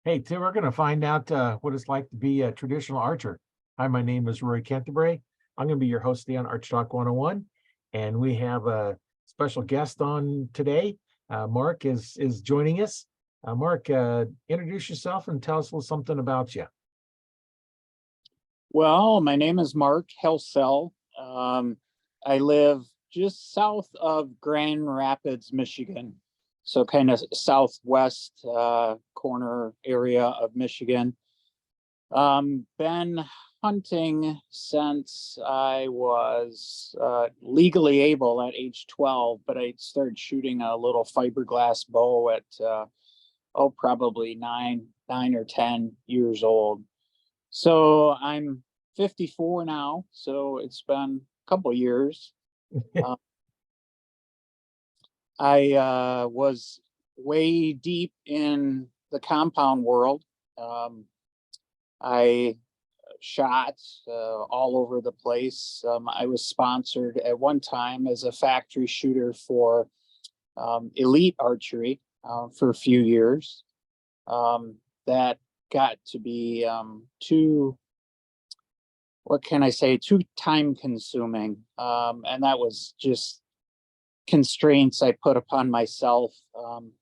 Hey, Tim, we're going to find out what it's like to be a traditional archer. Hi, my name is Roy Canterbury. I'm going to be your host today on Archery Talk 101, and we have a special guest on today. Mark is joining us. Mark, introduce yourself and tell us a little something about you. Well, my name is Mark Helsel. I live just south of Grand Rapids, Michigan. So kind of southwest corner area of Michigan. Been hunting since I was legally able at age 12, but I started shooting a little fiberglass bow at probably nine or 10 years old. So I'm 54 now, so it's been a couple years. I was way deep in the compound world. I shot all over the place. I was sponsored at one time as a factory shooter for elite archery for a few years. That got to be too time consuming. And that was just constraints I put upon myself,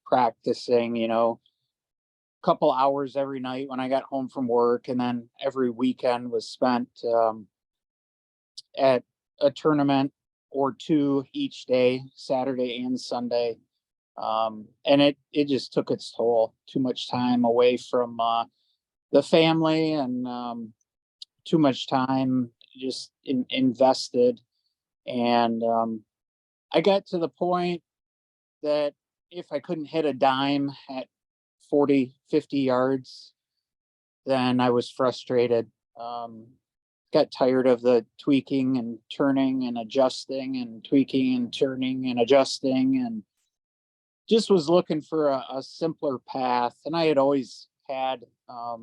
practicing, a couple hours every night when I got home from work. And then every weekend was spent at a tournament or two each day, Saturday and Sunday. And it just took its toll. Too much time away from the family, and too much time just invested. And I got to the point that if I couldn't hit a dime at 40, 50 yards, then I was frustrated. Got tired of the tweaking and turning and adjusting and tweaking and turning and adjusting, and just was looking for a simpler path. And I had always had a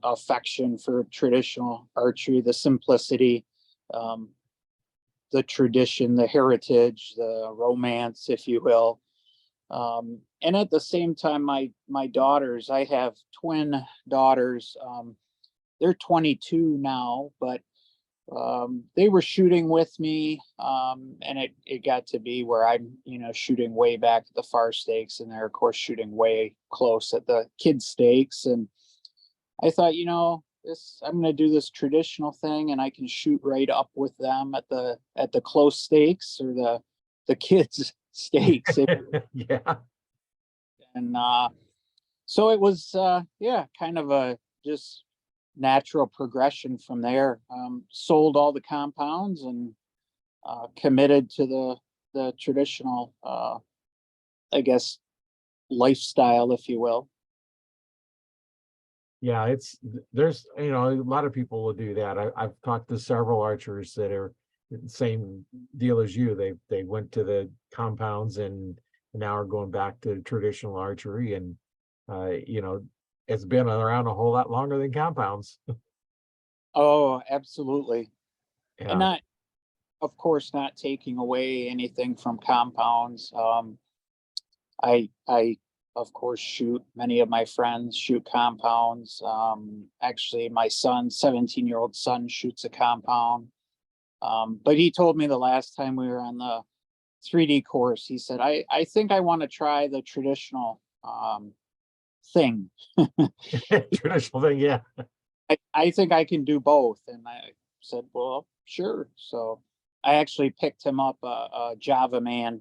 affection for traditional archery, the simplicity, the tradition, the heritage, the romance, if you will. And at the same time, my daughters, I have twin daughters. They're 22 now, but they were shooting with me, and it got to be where I'm, shooting way back at the far stakes, and they're of course shooting way close at the kid stakes. And I thought, I'm going to do this traditional thing, and I can shoot right up with them at the close stakes or the kids stakes. Yeah. And so it was, kind of a just natural progression from there. Sold all the compounds and committed to the traditional, lifestyle, if you will. Yeah, there's a lot of people will do that. I've talked to several archers that are the same deal as you. They went to the compounds and now are going back to traditional archery, and it's been around a whole lot longer than compounds. Oh, absolutely. Yeah. And not, of course, not taking away anything from compounds. I of course shoot. Many of my friends shoot compounds. Actually, my son, 17-year-old son, shoots a compound. But he told me the last time we were on the 3D course, he said, I think I want to try the traditional thing. Traditional thing, yeah. I think I can do both. And I said, well, sure. So I actually picked him up a Java Man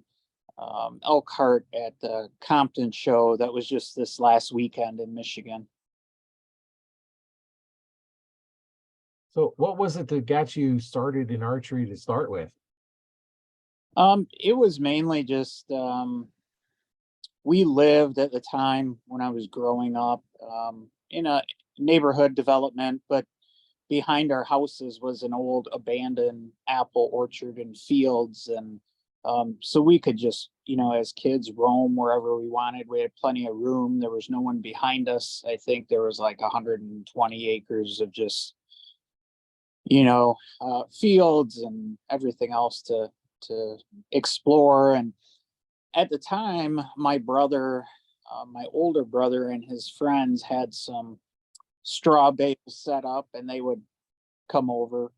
elk heart at the Compton show that was just this last weekend in Michigan. So what was it that got you started in archery to start with? It was mainly just we lived at the time when I was growing up in a neighborhood development, but behind our houses was an old abandoned apple orchard and fields. And so we could just, as kids, roam wherever we wanted. We had plenty of room. There was no one behind us. I think there was like 120 acres of just, fields and everything else to explore. And at the time, my brother my older brother and his friends had some straw bales set up, and they would come over.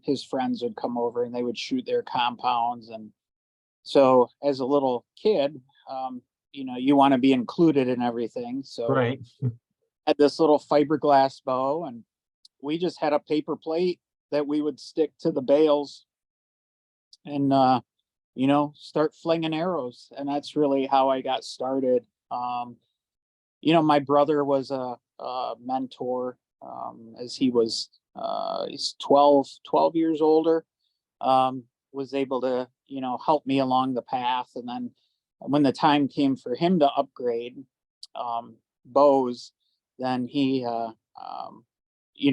His friends would come over and they would shoot their compounds. And so as a little kid, you want to be included in everything. So Right. I had this little fiberglass bow, and we just had a paper plate that we would stick to the bales and, start flinging arrows. And that's really how I got started. My brother was a mentor, as he was, he's 12 years older, was able to, help me along the path. And then when the time came for him to upgrade, bows, then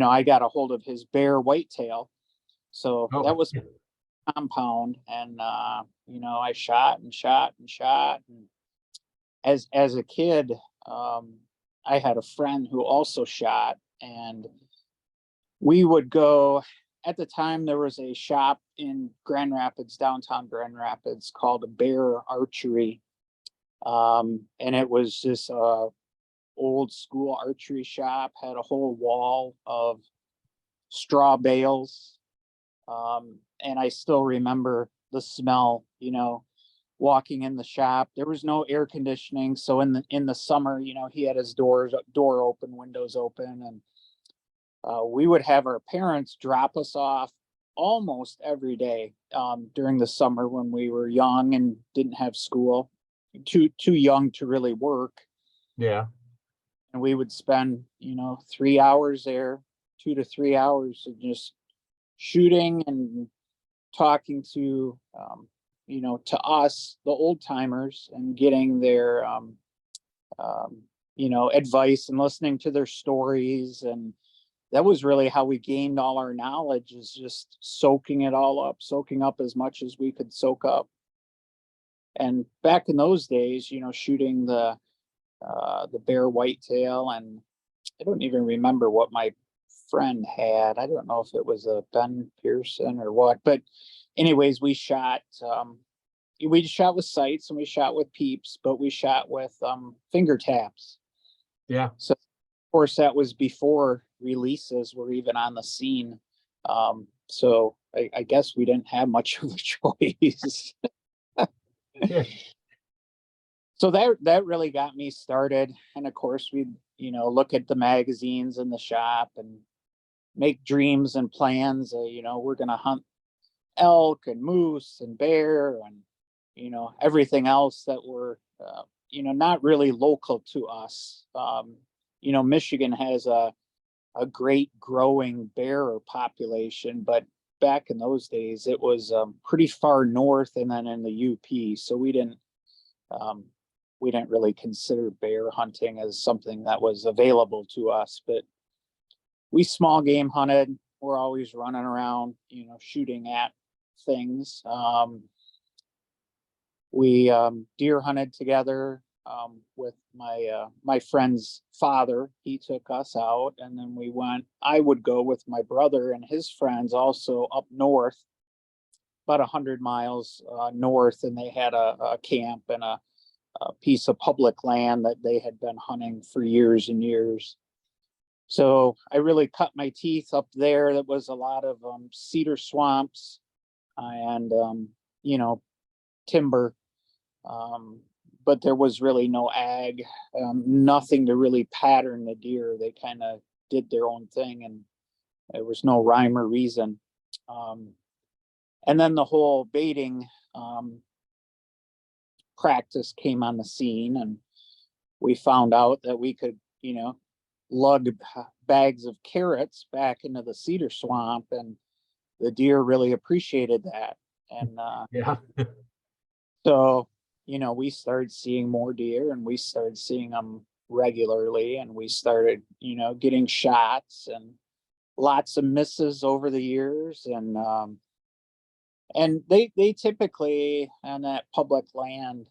I got a hold of his bear whitetail. So Oh, that was compound. And, I shot and shot and shot. And as a kid, I had a friend who also shot, and we would go. At the time, there was a shop in Grand Rapids, downtown Grand Rapids, called a Bear Archery. And it was just a old school archery shop, had a whole wall of straw bales. And I still remember the smell, walking in the shop. There was no air conditioning. So in the summer, he had his door open, windows open, and we would have our parents drop us off almost every day, during the summer when we were young and didn't have school, too young to really work. yeah. And we would spend, 3 hours there, 2 to 3 hours of just shooting and talking to, to us, the old timers, and getting their, advice and listening to their stories. And that was really how we gained all our knowledge, is just soaking it all up, soaking up as much as we could soak up. And back in those days, shooting the bear whitetail, and I don't even remember what my friend had. I don't know if it was a Ben Pearson or what, but anyways, we shot with sights and we shot with peeps, but we shot with finger taps. Yeah. So of course that was before releases were even on the scene. So I guess we didn't have much of a choice. Yeah. So that really got me started. And of course we'd, look at the magazines in the shop and make dreams and plans. We're going to hunt elk and moose and bear and, everything else that were, not really local to us. Michigan has a great growing bear population, but back in those days, it was pretty far north and then in the UP. So we didn't really consider bear hunting as something that was available to us, but we small game hunted. We're always running around, shooting at things. We deer hunted together with my friend's father. He took us out, and then I would go with my brother and his friends also up north, about 100 miles north, and they had a camp and a piece of public land that they had been hunting for years and years. So I really cut my teeth up there. That was a lot of cedar swamps and, timber. But there was really no ag, nothing to really pattern the deer. They kind of did their own thing, and there was no rhyme or reason. And then the whole baiting practice came on the scene, and we found out that we could, lug bags of carrots back into the cedar swamp, and the deer really appreciated that. And Yeah. so, we started seeing more deer, and we started seeing them regularly, and we started, getting shots and lots of misses over the years. And they typically on that public land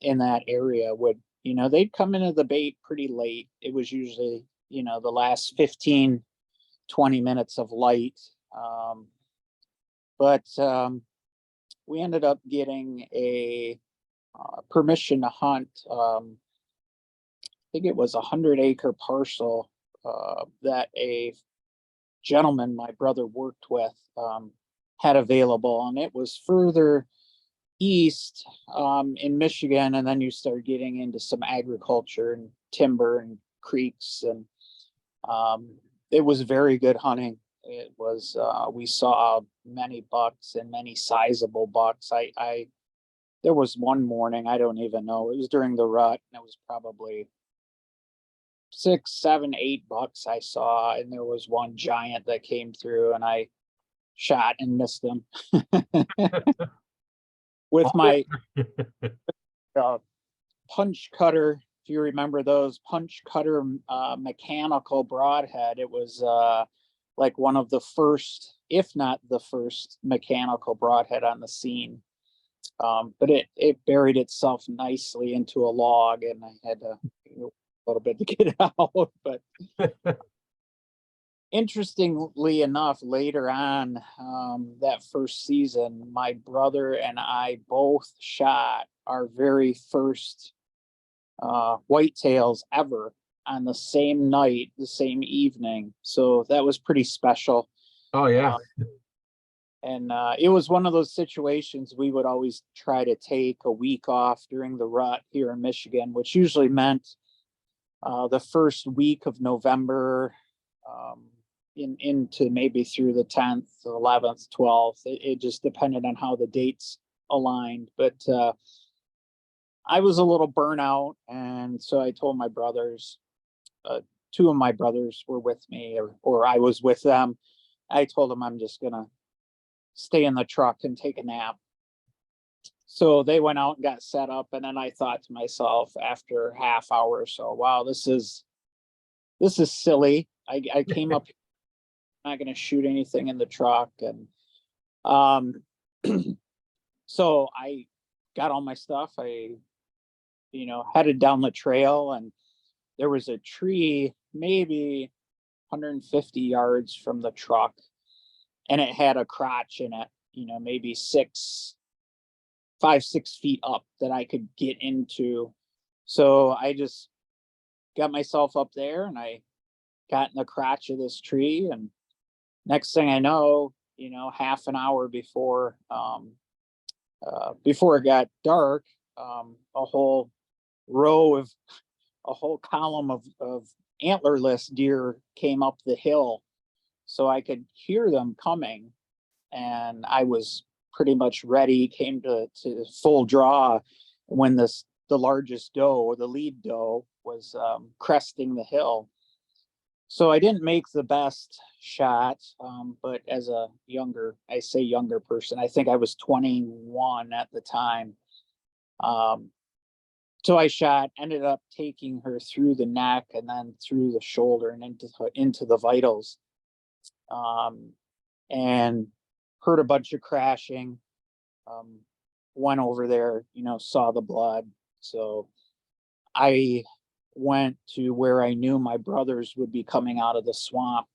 in that area would, they'd come into the bait pretty late. It was usually, the last 15, 20 minutes of light. But we ended up getting a permission to hunt think it was 100-acre parcel that a gentleman my brother worked with had available, and it was further east in Michigan, and then you start getting into some agriculture and timber and creeks, and it was very good hunting. It was we saw many bucks and many sizable bucks. I there was one morning, I don't even know, it was during the rut, and it was probably 6, 7, 8 bucks I saw, and there was one giant that came through, and I shot and missed him with my punch cutter. If you remember those punch cutter mechanical broadhead, it was like one of the first, if not the first, mechanical broadhead on the scene. But it buried itself nicely into a log, and I had to a little bit to get it out. But interestingly enough, later on that first season, my brother and I both shot our very first whitetails ever on the same night, the same evening. So that was pretty special. Oh yeah. And it was one of those situations we would always try to take a week off during the rut here in Michigan, which usually meant the first week of November into maybe through the 10th, 11th, 12th. It just depended on how the dates aligned. But I was a little burnout, and so I told my brothers, 2 of my brothers were with me, or I was with them. I told them I'm just gonna stay in the truck and take a nap. So they went out and got set up, and then I thought to myself after a half hour or so, wow, this is silly. I came up, not going to shoot anything in the truck. And so I got all my stuff. I headed down the trail, and there was a tree maybe 150 yards from the truck, and it had a crotch in it, maybe 5, 6 feet up that I could get into. So I just got myself up there, and I got in the crotch of this tree, and next thing I know, half an hour before it got dark, a whole column of antlerless deer came up the hill, so I could hear them coming, and I was pretty much ready, came to full draw when the largest doe, or the lead doe, was cresting the hill. So I didn't make the best shot, but as a younger person, I think I was 21 at the time. So I shot, ended up taking her through the neck and then through the shoulder and into the vitals, and heard a bunch of crashing. Went over there, saw the blood. So I went to where I knew my brothers would be coming out of the swamp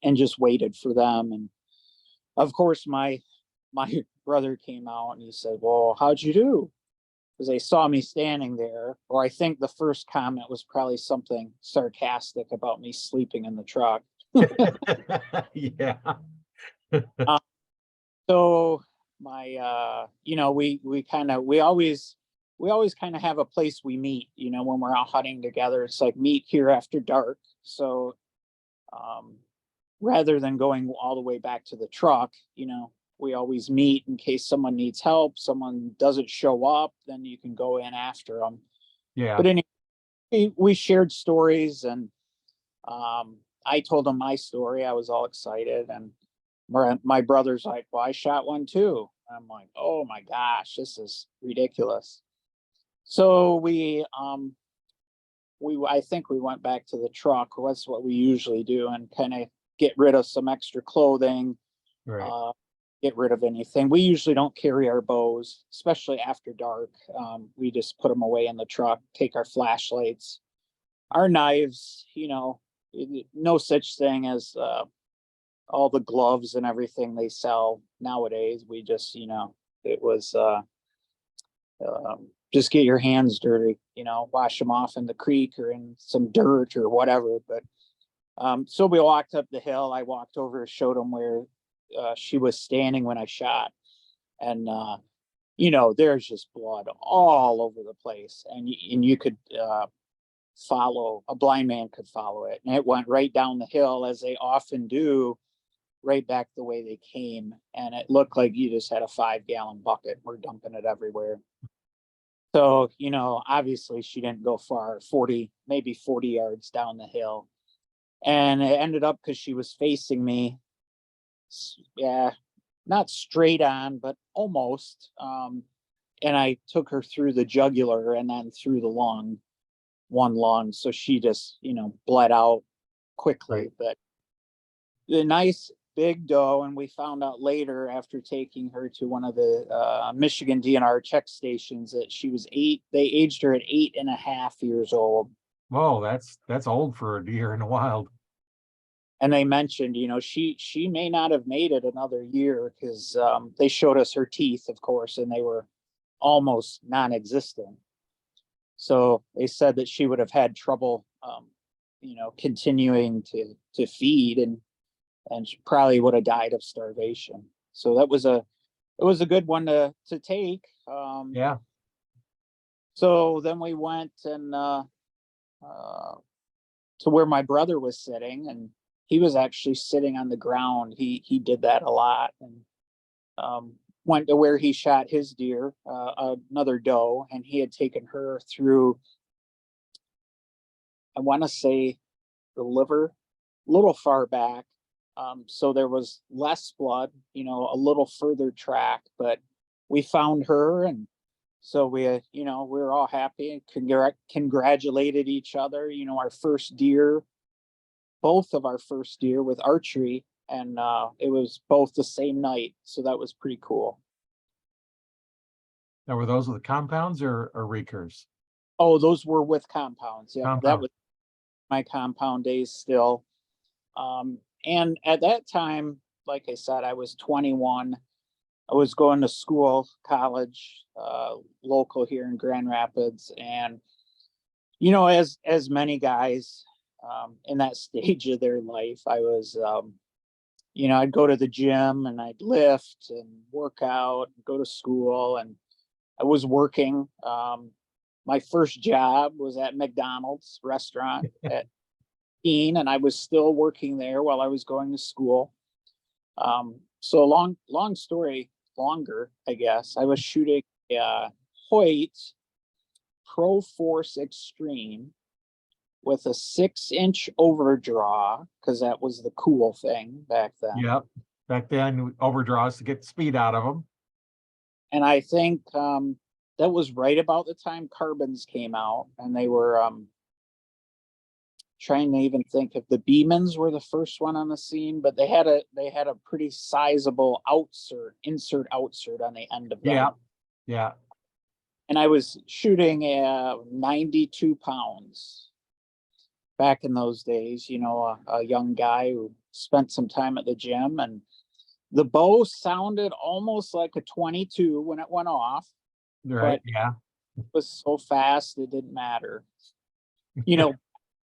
and just waited for them. And of course, my brother came out and he said, "Well, how'd you do?" Because they saw me standing there, or I think the first comment was probably something sarcastic about me sleeping in the truck. Yeah. So my we always kind of have a place we meet, when we're out hunting together. It's like meet here after dark. So rather than going all the way back to the truck, we always meet in case someone needs help, someone doesn't show up, then you can go in after them. Yeah. But anyway, we shared stories, and I told them my story. I was all excited, and my brother's like, "Well, I shot one too." I'm like, "Oh my gosh, this is ridiculous." So I think we went back to the truck. That's what we usually do, and kind of get rid of some extra clothing, Right. get rid of anything. We usually don't carry our bows, especially after dark. We just put them away in the truck, take our flashlights, our knives, no such thing as all the gloves and everything they sell nowadays. We just, it was just get your hands dirty, wash them off in the creek or in some dirt or whatever. But so we walked up the hill. I walked over, showed them where she was standing when I shot. And, there's just blood all over the place. And you could a blind man could follow it. And it went right down the hill, as they often do, right back the way they came. And it looked like you just had a 5-gallon bucket. We're dumping it everywhere. So, obviously she didn't go far, maybe 40 yards down the hill. And it ended up, because she was facing me, yeah, not straight on, but almost. And I took her through the jugular and then through the one lung. So she just, bled out quickly. Right. But the nice big doe, and we found out later after taking her to one of the Michigan DNR check stations that she was 8. They aged her at 8.5 years old. Whoa, that's old for a deer in the wild. And they mentioned, she may not have made it another year, because they showed us her teeth, of course, and they were almost non-existent. So they said that she would have had trouble, continuing to feed, and she probably would have died of starvation. So it was a good one to take. Yeah. So then we went and to where my brother was sitting, and he was actually sitting on the ground. He did that a lot, and went to where he shot his deer, another doe, and he had taken her through, I want to say, the liver, a little far back. So there was less blood, a little further track, but we found her. And so we were all happy and congratulated each other, our first deer, both of our first deer with archery. And it was both the same night. So that was pretty cool. Now, were those with the compounds or recurves? Oh, those were with compounds. Yeah, Compound. that was my compound days still. And at that time, like I said, I was 21. I was going to school, college, local here in Grand Rapids. And, as many guys in that stage of their life, I was, I'd go to the gym and I'd lift and work out, go to school, and I was working. My first job was at McDonald's restaurant at and I was still working there while I was going to school. So long story longer, I guess. I was shooting Hoyt Pro Force Extreme with a 6-inch overdraw, because that was the cool thing back then. Yep. Back then, overdraws to get speed out of them. And I think that was right about the time carbons came out, and they were trying to even think if the Beemans were the first one on the scene, but they had a pretty sizable insert outsert on the end of them. Yeah. And I was shooting 92 pounds back in those days, a young guy who spent some time at the gym, and the bow sounded almost like a 22 when it went off. Right. Yeah. It was so fast, it didn't matter.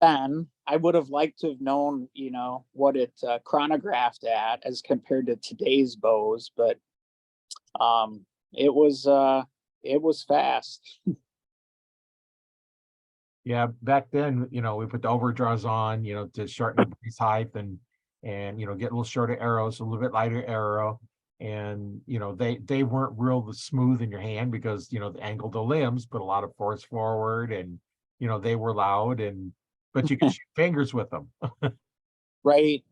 Then I would have liked to have known, what it chronographed at as compared to today's bows, but it was fast. Yeah, back then, we put the overdraws on, to shorten the breeze height and get a little shorter arrows, a little bit lighter arrow. And, they weren't real smooth in your hand because, the angle of the limbs put a lot of force forward, and, they were loud, but you can shoot fingers with them. Right.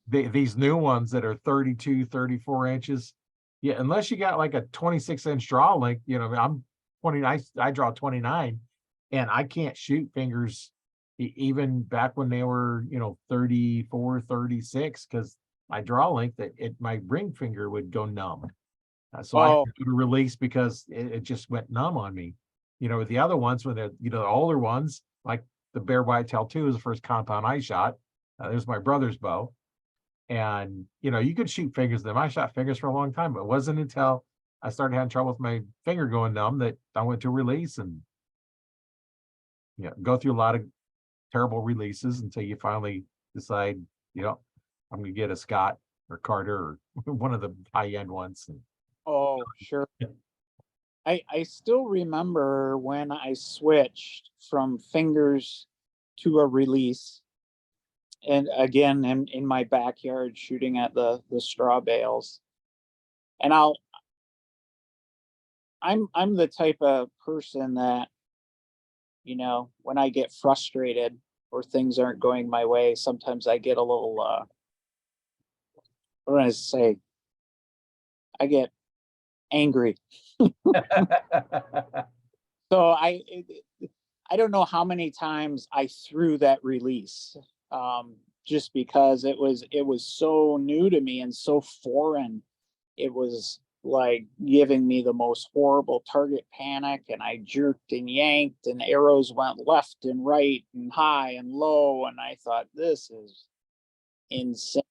These new ones that are 32, 34 inches. Yeah, unless you got like a 26-inch draw length, I'm 20, I draw 29, and I can't shoot fingers even back when they were, 34, 36, because my draw length, my ring finger would go numb. So I had to do the release because it just went numb on me. With the other ones, when the older ones, like the Bear Whitetail 2 was the first compound I shot. It was my brother's bow. And, you could shoot fingers with them. I shot fingers for a long time, but it wasn't until I started having trouble with my finger going numb that I went to release and go through a lot of terrible releases until you finally decide, I'm gonna get a Scott or Carter or one of the high-end ones. And Oh, sure. I still remember when I switched from fingers to a release, and again in my backyard shooting at the straw bales. And I'm the type of person that, when I get frustrated or things aren't going my way, sometimes I get a little what do I say? I get angry. So I don't know how many times I threw that release, just because it was so new to me and so foreign. It was like giving me the most horrible target panic, and I jerked and yanked, and arrows went left and right and high and low, and I thought, this is insane.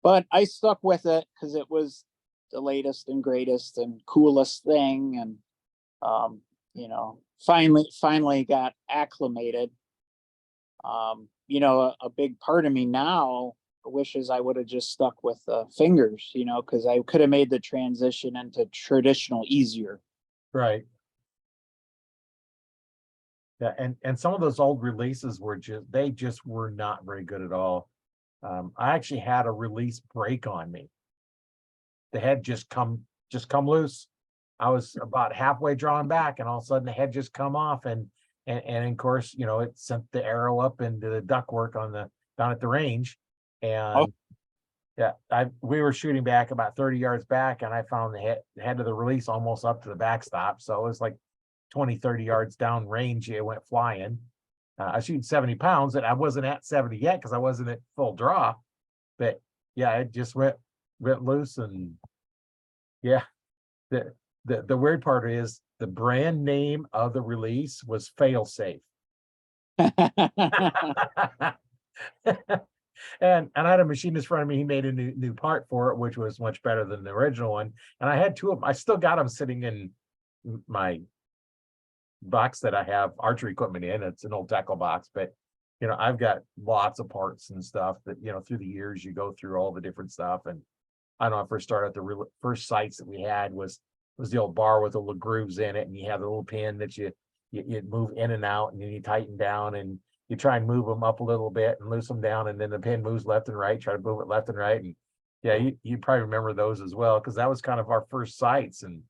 But I stuck with it because it was the latest and greatest and coolest thing, and finally got acclimated. A big part of me now wishes I would have just stuck with fingers, because I could have made the transition into traditional easier. Right. Yeah, and some of those old releases they just were not very good at all. I actually had a release break on me. The head just come loose. I was about halfway drawn back, and all of a sudden the head just come off, and of course, it sent the arrow up into the ductwork down at the range. And yeah, we were shooting back about 30 yards back, and I found the head of the release almost up to the backstop. So it was like 20, 30 yards down range. It went flying. I was shooting 70 pounds, and I wasn't at 70 yet because I wasn't at full draw. But yeah, it just went loose. And yeah, the weird part is the brand name of the release was Fail Safe. And I had a machinist in front of me. He made a new part for it, which was much better than the original one. And I had two of them. I still got them sitting in my box that I have archery equipment in. It's an old tackle box, but I've got lots of parts and stuff that through the years you go through all the different stuff. And I don't know, I first started, the first sights that we had was the old bar with the little grooves in it, and you have the little pin that you move in and out, and then you tighten down, and you try and move them up a little bit and loose them down, and then the pin moves left and right, try to move it left and right. And yeah, you probably remember those as well, because that was kind of our first sights. And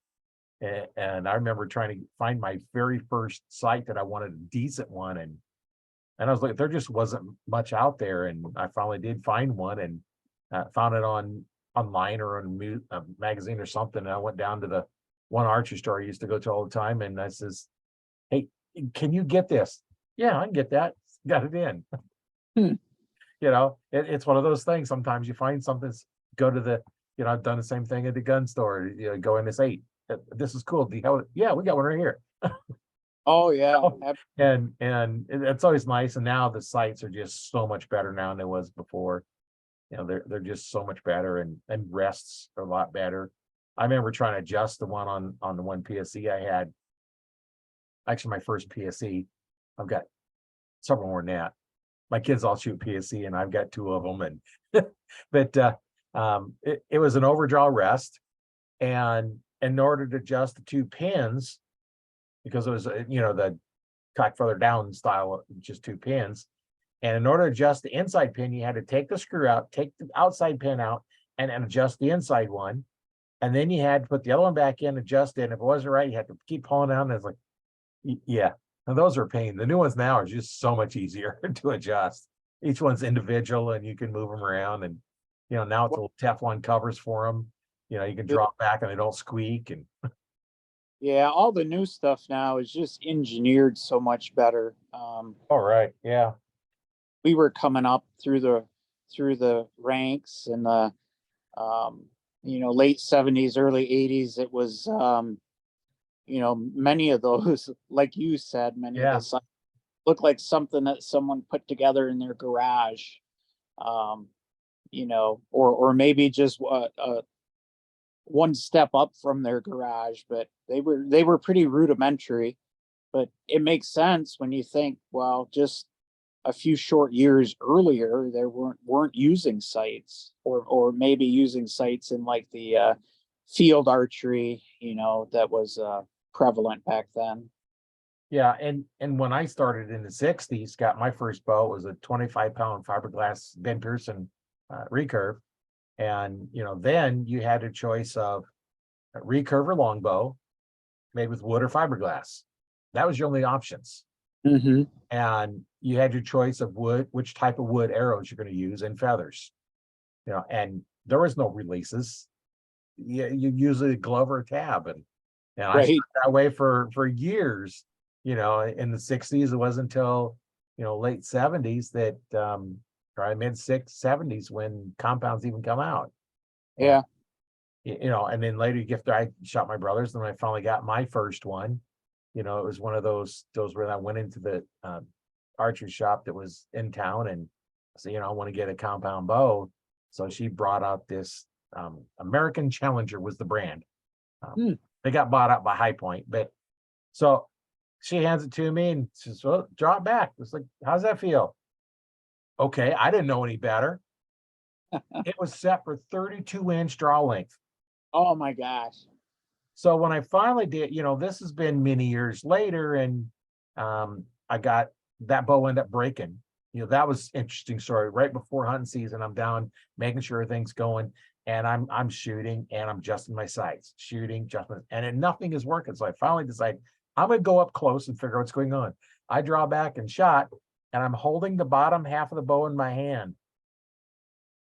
I remember trying to find my very first sight that I wanted, a decent one, and I was like, there just wasn't much out there. And I finally did find one, and found it online or on a magazine or something. And I went down to the one archery store I used to go to all the time, and I says, "Hey, can you get this?" "Yeah, I can get that." Got it in. It's one of those things. Sometimes you find something, go to the, I've done the same thing at the gun store. Go in and say, "This is cool. Do you have it?" "Yeah, we got one right here." Oh yeah. And it's always nice. And now the sights are just so much better now than it was before. They're just so much better, and rests are a lot better. I remember trying to adjust the one on the one PSE I had. Actually, my first PSE, I've got several more than that. My kids all shoot PSE, and I've got two of them. And but it was an overdraw rest, and in order to adjust the two pins, because it was the cock further down style, just two pins. And in order to adjust the inside pin, you had to take the screw out, take the outside pin out, and adjust the inside one. And then you had to put the other one back in, adjust it. And if it wasn't right, you had to keep pulling out. And it's like, yeah, and those are a pain. The new ones now are just so much easier to adjust. Each one's individual, and you can move them around. And now it's little Teflon covers for them. You can drop back and they don't squeak. And yeah, all the new stuff now is just engineered so much better. all right, yeah. We were coming up through the ranks in the late 70s, early 80s. It was many of those, like you said, many of the sites look like something that someone put together in their garage. Or maybe just one step up from their garage, but they were pretty rudimentary. But it makes sense when you think, well, just a few short years earlier, they weren't using sights, or maybe using sights in like the field archery, that was prevalent back then. Yeah, and when I started in the 60s, got my first bow, it was a 25-pound fiberglass Ben Pearson recurve. And then you had a choice of a recurve or longbow made with wood or fiberglass. That was your only options. Mm-hmm. And you had your choice of wood, which type of wood arrows you're going to use, and feathers. And there was no releases. You use a glove or a tab, and I Right. stayed that way for years. In the 60s, it wasn't until late 70s that or mid 70s when compounds even come out. And, Yeah. and then later after I shot my brothers, and I finally got my first one. It was one of those where I went into the archery shop that was in town and said, I want to get a compound bow. So she brought out this American Challenger was the brand. Hmm. They got bought out by High Point, but so she hands it to me and says, well, draw it back. It's like, how's that feel? Okay, I didn't know any better. It was set for 32-inch draw length. Oh my gosh. So when I finally did, this has been many years later, and I got that bow ended up breaking. That was interesting story. Right before hunting season, I'm down making sure everything's going, and I'm shooting and I'm adjusting my sights, shooting, adjusting, and nothing is working. So I finally decide I'm gonna go up close and figure out what's going on. I draw back and shot, and I'm holding the bottom half of the bow in my hand.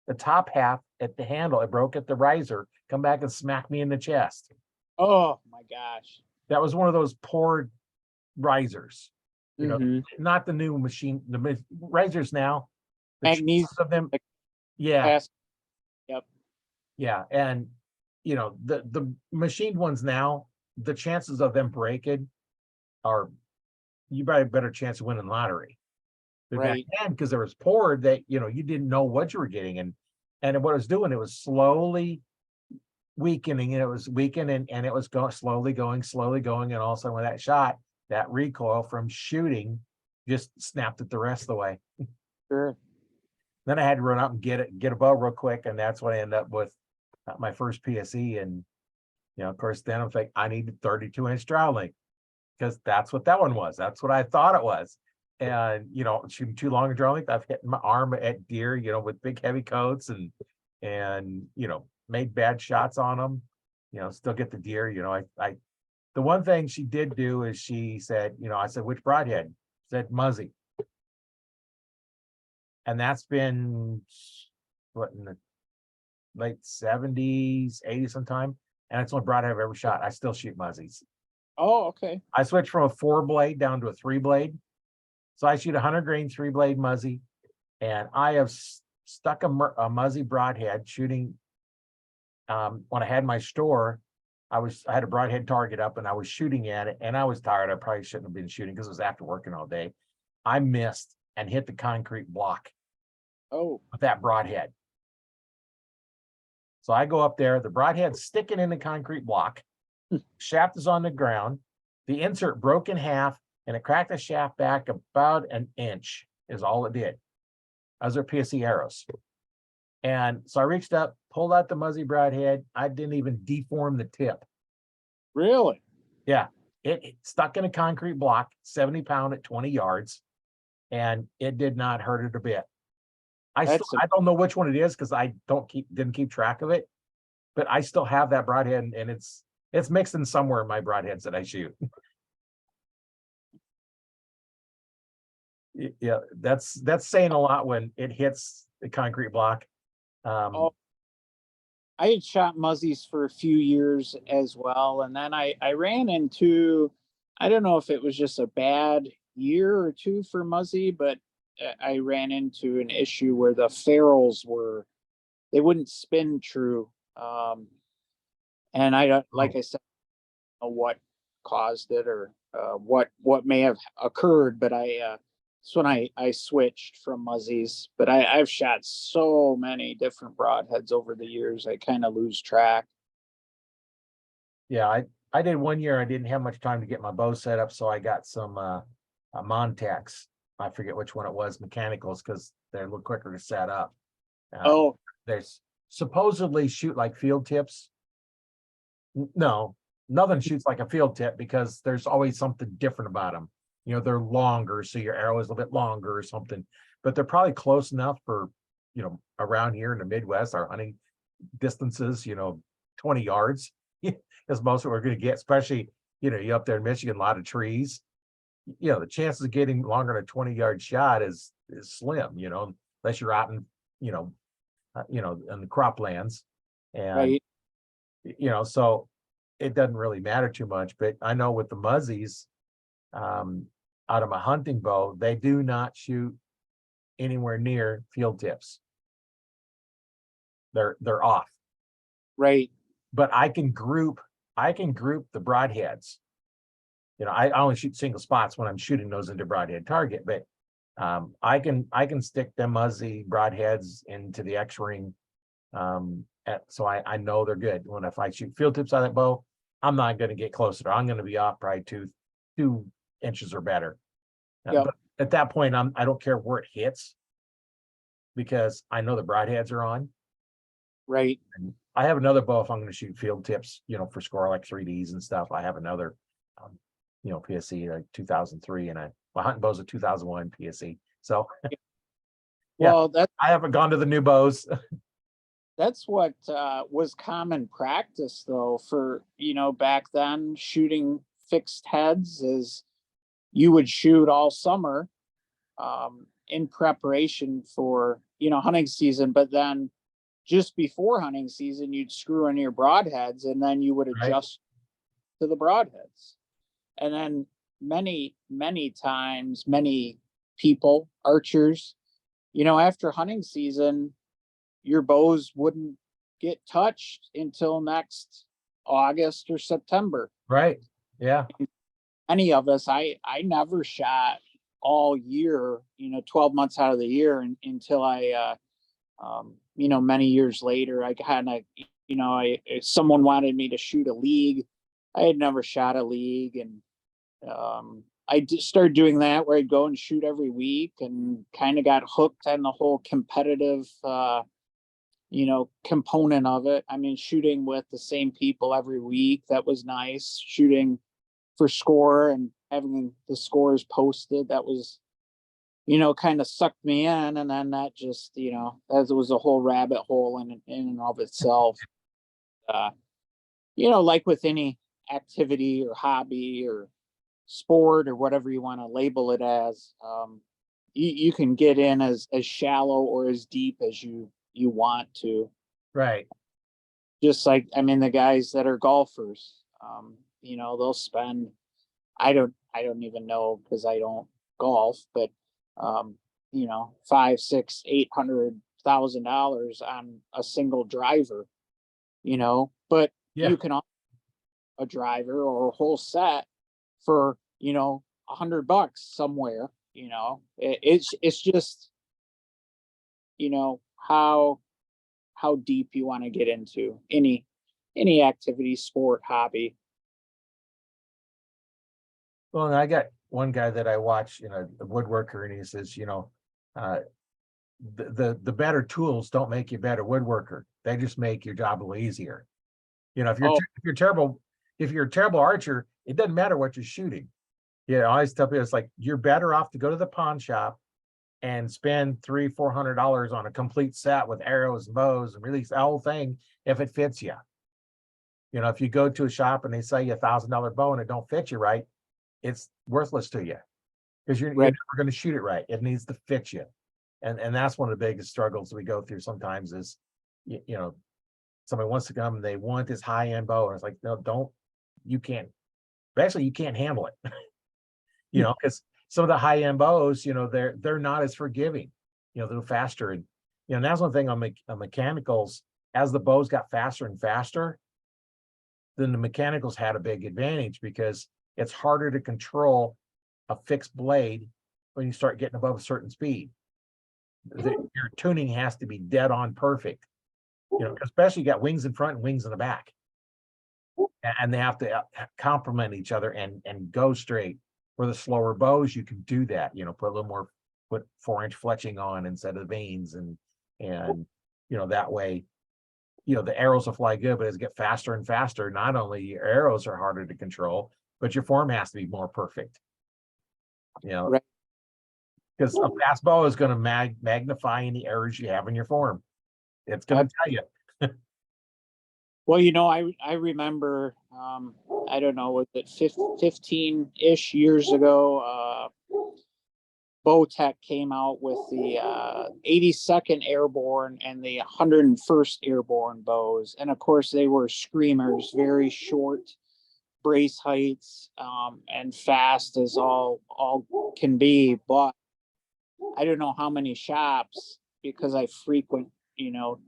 The top half at the handle, it broke at the riser, come back and smack me in the chest. Oh my gosh. That was one of those poor risers, Mm-hmm. not the new machine, risers now, the Magnesium. chances of them. Yeah, Yep. yeah. And, the machined ones now, the chances of them breaking are, you probably have a better chance of winning lottery. But back Right. then, because there was poured that, you didn't know what you were getting. And what it was doing, it was slowly weakening, and it was weakening, and it was slowly going. And all of a sudden with that shot, that recoil from shooting just snapped it the rest of the way. Sure. Then I had to run out and get a bow real quick, and that's what I ended up with my first PSE. And of course, then I'm like, I needed 32-inch draw length because that's what that one was. That's what I thought it was. And shooting too long a draw length, I've hit my arm at deer, with big heavy coats, and made bad shots on them. Still get the deer. I the one thing she did do is she said, I said, which broadhead? She said Muzzy. And that's been what, in the late 70s, 80s sometime. And it's the only broadhead I've ever shot. I still shoot Muzzies. Oh, okay. I switched from a 4-blade down to a 3-blade. So I shoot 100 grain 3-blade Muzzy. And I have stuck a Muzzy broadhead shooting. When I had my store, I had a broadhead target up and I was shooting at it, and I was tired. I probably shouldn't have been shooting because it was after working all day. I missed and hit the concrete block Oh. with that broadhead. So I go up there, the broadhead's sticking in the concrete block, shaft is on the ground, the insert broke in half, and it cracked the shaft back about an inch is all it did. Those are PSE arrows. And so I reached up, pulled out the Muzzy broadhead. I didn't even deform the tip. Really? Yeah. It stuck in a concrete block, 70 pound at 20 yards, and it did not hurt it a bit. I don't know which one it is because I didn't keep track of it, but I still have that broadhead, and it's mixed in somewhere in my broadheads that I shoot. Yeah, that's saying a lot when it hits the concrete block. Oh, I had shot Muzzies for a few years as well. And then I ran into, I don't know if it was just a bad year or two for Muzzy, but I ran into an issue where the ferrules they wouldn't spin true. And like I said, I don't know what caused it, or what may have occurred, but it's when I switched from Muzzies. But I've shot so many different broadheads over the years, I kind of lose track. Yeah, I did one year. I didn't have much time to get my bow set up, so I got some Montex. I forget which one it was, mechanicals, because they're a little quicker to set up. Oh, There's supposedly shoot like field tips. No, nothing shoots like a field tip because there's always something different about them. You know, they're longer, so your arrow is a little bit longer or something, but they're probably close enough for, you know, around here in the Midwest, our hunting distances, you know, 20 yards is most of what we're going to get, especially, you know, you up there in Michigan, a lot of trees. You know, the chances of getting longer than a 20-yard shot is slim, you know, unless you're out in, you know, in the croplands. And right. you know, so it doesn't really matter too much. But I know with the muzzies, out of my hunting bow, they do not shoot anywhere near field tips. They're off. Right. But I can group the broadheads. You know, I only shoot single spots when I'm shooting those into broadhead target, but I can stick them muzzy broadheads into the X-ring. So I know they're good. When if I shoot field tips on that bow, I'm not going to get closer. I'm going to be off probably 2 inches or better. Yep. But at that point, I don't care where it hits because I know the broadheads are on. Right. And I have another bow if I'm going to shoot field tips, you know, for score like 3Ds and stuff. I have another, you know, PSE like 2003, and my hunting bow's a 2001 PSE. So yeah, Well, I haven't gone to the new bows. that's what was common practice though for, back then shooting fixed heads is you would shoot all summer in preparation for, hunting season, but then just before hunting season, you'd screw in your broadheads and then you would Right. adjust to the broadheads. And then many times, many people, archers, after hunting season, your bows wouldn't get touched until next August or September. Right. Yeah. Any of us, I never shot all year, 12 months out of the year until I, many years later, I kind of, someone wanted me to shoot a league. I had never shot a league, and I just started doing that where I'd go and shoot every week and kind of got hooked on the whole competitive, component of it. I mean, shooting with the same people every week, that was nice. Shooting for score and having the scores posted, that was, kind of sucked me in. And then that just, as it was a whole rabbit hole in and of itself. Like with any activity or hobby or sport or whatever you want to label it as, you can get in as shallow or as deep as you want to. Right. Just like, I mean, the guys that are golfers, they'll spend, I don't even know because I don't golf, but $500, $600, $800,000 on a single driver, but Yeah. you can offer a driver or a whole set for, $100 somewhere. It's just, how deep you want to get into any activity, sport, hobby. Well, and I got one guy that I watch, you know, a woodworker, and he says, the better tools don't make you a better woodworker. They just make your job a little easier. You know, if you're a terrible archer, it doesn't matter what you're shooting. Yeah, I always tell people it's like you're better off to go to the pawn shop and spend $300-400 on a complete set with arrows and bows and release the whole thing if it fits you. You know, if you go to a shop and they sell you $1,000 bow and it don't fit you right, it's worthless to you because you're Right. never going to shoot it right. It needs to fit you. And that's one of the biggest struggles we go through sometimes is, somebody wants to come and they want this high-end bow. And it's like, no, you can't handle it. Because some of the high-end bows, they're not as forgiving, they're faster. And, that's one thing on mechanicals, as the bows got faster and faster, then the mechanicals had a big advantage because it's harder to control a fixed blade when you start getting above a certain speed. Your tuning has to be dead on perfect, especially you got wings in front and wings in the back. and they have to complement each other and go straight. For the slower bows, you can do that, put a little more, put 4-inch fletching on instead of vanes, and that way, the arrows will fly good, but as it get faster and faster, not only your arrows are harder to control, but your form has to be more perfect. Right. Because a fast bow is going to magnify any errors you have in your form. It's going to tell you. Well, I remember, I don't know, was it 15-ish years ago, Bowtech came out with the 82nd Airborne and the 101st Airborne bows. And of course, they were screamers, very short brace heights, and fast as all can be. But I don't know how many shops, because I frequent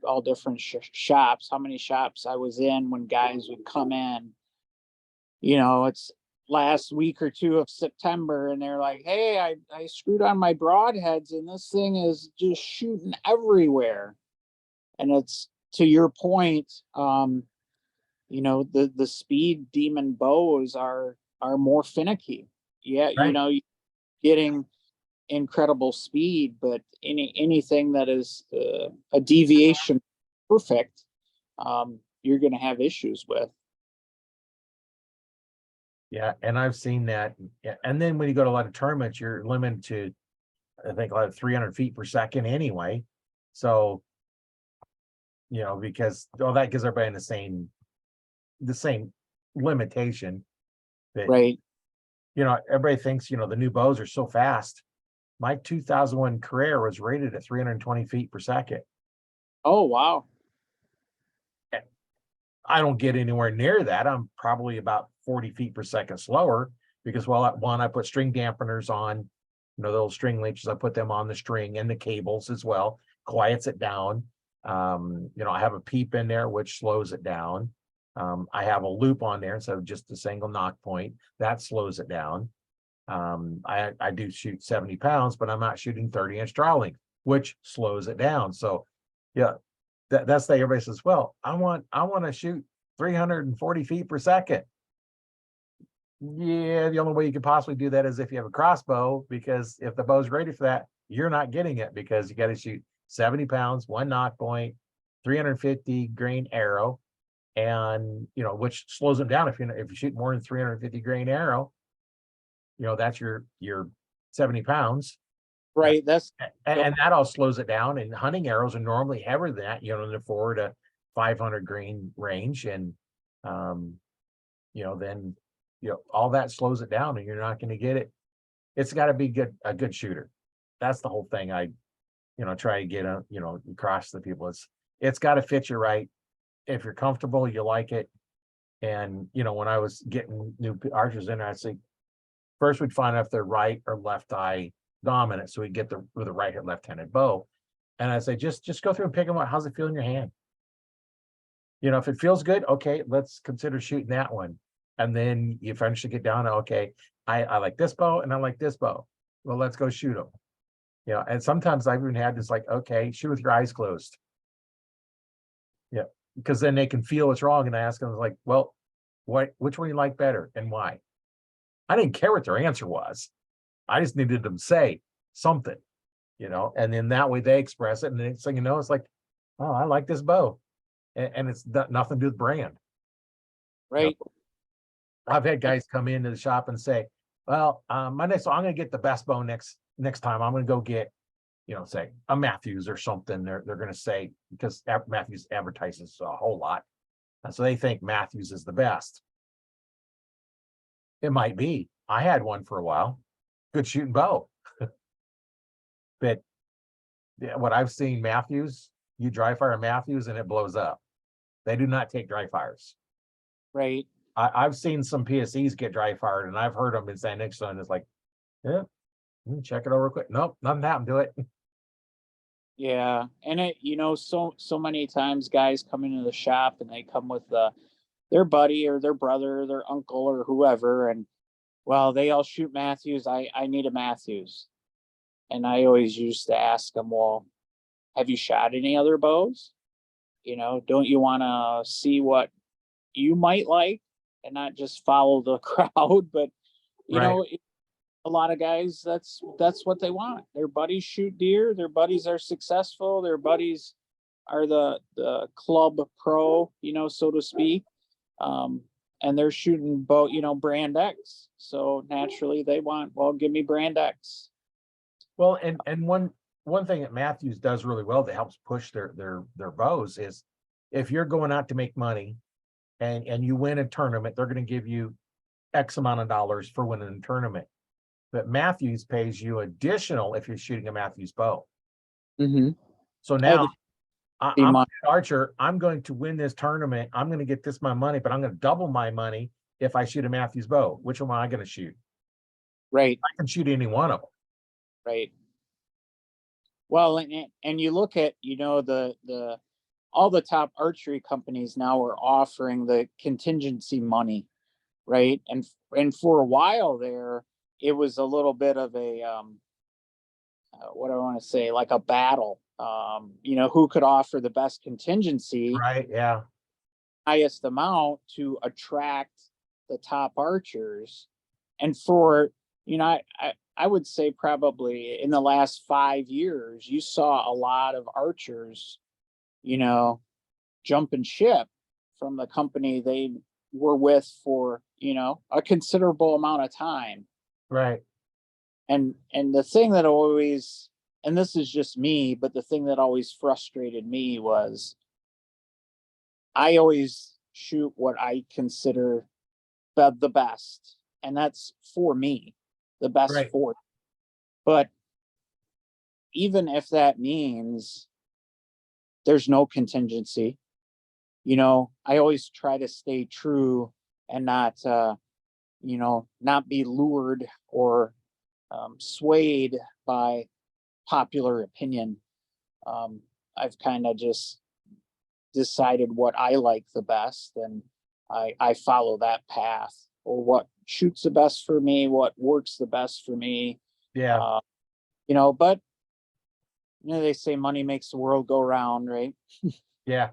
all different shops, how many shops I was in when guys would come in, it's last week or two of September, and they're like, hey, I screwed on my broadheads and this thing is just shooting everywhere. And it's, to your point, the speed demon bows are more finicky. Yeah, Right. getting incredible speed, but anything that is a deviation perfect, you're going to have issues with. Yeah, and I've seen that. And then when you go to a lot of tournaments, you're limited to, I think, like 300 feet per second anyway. So, because that gives everybody the same limitation that, Right. everybody thinks, the new bows are so fast. My 2001 Carrera was rated at 320 feet per second. Oh, wow. I don't get anywhere near that. I'm probably about 40 feet per second slower, because I put string dampeners on, those string leeches, I put them on the string and the cables as well, quiets it down. I have a peep in there, which slows it down. I have a loop on there instead of just a single knock point, that slows it down. I do shoot 70 pounds, but I'm not shooting 30-inch draw length, which slows it down. So yeah, that's the everybody says, well, I want to shoot 340 feet per second. Yeah, the only way you could possibly do that is if you have a crossbow, because if the bow's ready for that, you're not getting it, because you got to shoot 70 pounds, one knock point, 350 grain arrow, and which slows them down. If you shoot more than 350 grain arrow, that's your 70 pounds. Right. And that all slows it down. And hunting arrows are normally heavier than that, in the 400 to 500 grain range. And, then, all that slows it down, and you're not going to get it. It's got to be a good shooter. That's the whole thing. I, try to get, across the people. It's got to fit you right. If you're comfortable, you like it. And, when I was getting new archers in there, I'd say, first we'd find out if they're right or left eye dominant, so we get the right hand, left-handed bow. And I say, just go through and pick them out. How's it feel in your hand? If it feels good, okay, let's consider shooting that one. And then you eventually get down to, okay, I like this bow and I like this bow. Well, let's go shoot them. And sometimes I've even had this, like, okay, shoot with your eyes closed. Yeah, because then they can feel what's wrong. And I ask them, like, well, which one you like better and why? I didn't care what their answer was. I just needed them to say something, and then that way they express it. And the next thing you know, it's like, oh, I like this bow. And it's nothing to do with brand. Right. I've had guys come into the shop and say, well, I'm going to get the best bow next time. I'm going to go get, say a Matthews or something. They're going to say, because Matthews advertises a whole lot. And so they think Matthews is the best. It might be. I had one for a while. Good shooting bow. But what I've seen, Matthews, you dry fire Matthews and it blows up. They do not take dry fires. Right. I've seen some PSEs get dry fired, and I've heard them in San Nicolas, and it's like, yeah, check it over quick. Nope, nothing happened to it. Yeah. And it, so many times guys come into the shop and they come with their buddy or their brother or their uncle or whoever, and well, they all shoot Matthews. I need a Matthews. And I always used to ask them, well, have you shot any other bows? Don't you want to see what you might like? and not just follow the crowd. But you Right. know, a lot of guys, that's what they want. Their buddies shoot deer, their buddies are successful, their buddies are the club pro, you know, so to speak. Um, and they're shooting bow, you know, brand X. So naturally they want, well, give me brand X. Well, and one thing that Matthews does really well that helps push their bows is if you're going out to make money and you win a tournament, they're going to give you X amount of dollars for winning a tournament. But Matthews pays you additional if you're shooting a Matthews bow. Mm-hmm. So now I'm an Money. archer. I'm going to win this tournament. I'm going to get this my money, but I'm going to double my money if I shoot a Matthews bow. Which one am I going to shoot? Right. I can shoot any one of them. Right. Well, and you look at, you know, the all the top archery companies now are offering the contingency money, right? And for a while there, it was a little bit of a what do I want to say, like a battle. You know, who could offer the best contingency, Right. Yeah. highest amount to attract the top archers. And for, you know, I would say probably in the last 5 years, you saw a lot of archers, you know, jumping ship from the company they were with for, you know, a considerable amount of time. Right. And the thing that always, and this is just me, but the thing that always frustrated me was I always shoot what I consider the best, and that's for me, the best Right. for. But even if that means there's no contingency, you know, I always try to stay true and not, you know, not be lured or swayed by popular opinion. I've kind of just decided what I like the best, and I follow that path, or what shoots the best for me, what works the best for me. Yeah. You know, but you know, they say money makes the world go round, right? Yeah.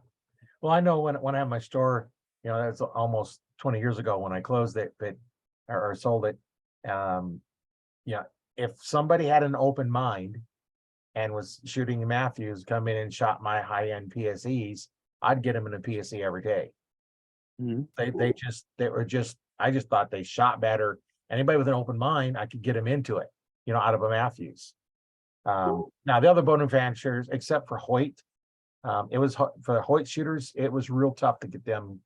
Well, I know when I had my store, you know, that's almost 20 years ago when I closed it, but or sold it. Yeah, if somebody had an open mind and was shooting Matthews, come in and shot my high-end PSEs, I'd get them in a PSE every day. Mm-hmm. They were just I just thought they shot better. Anybody with an open mind, I could get them into it, you know, out of a Matthews. Now the other bow manufacturers, except for Hoyt, it was for Hoyt shooters, it was real tough to get them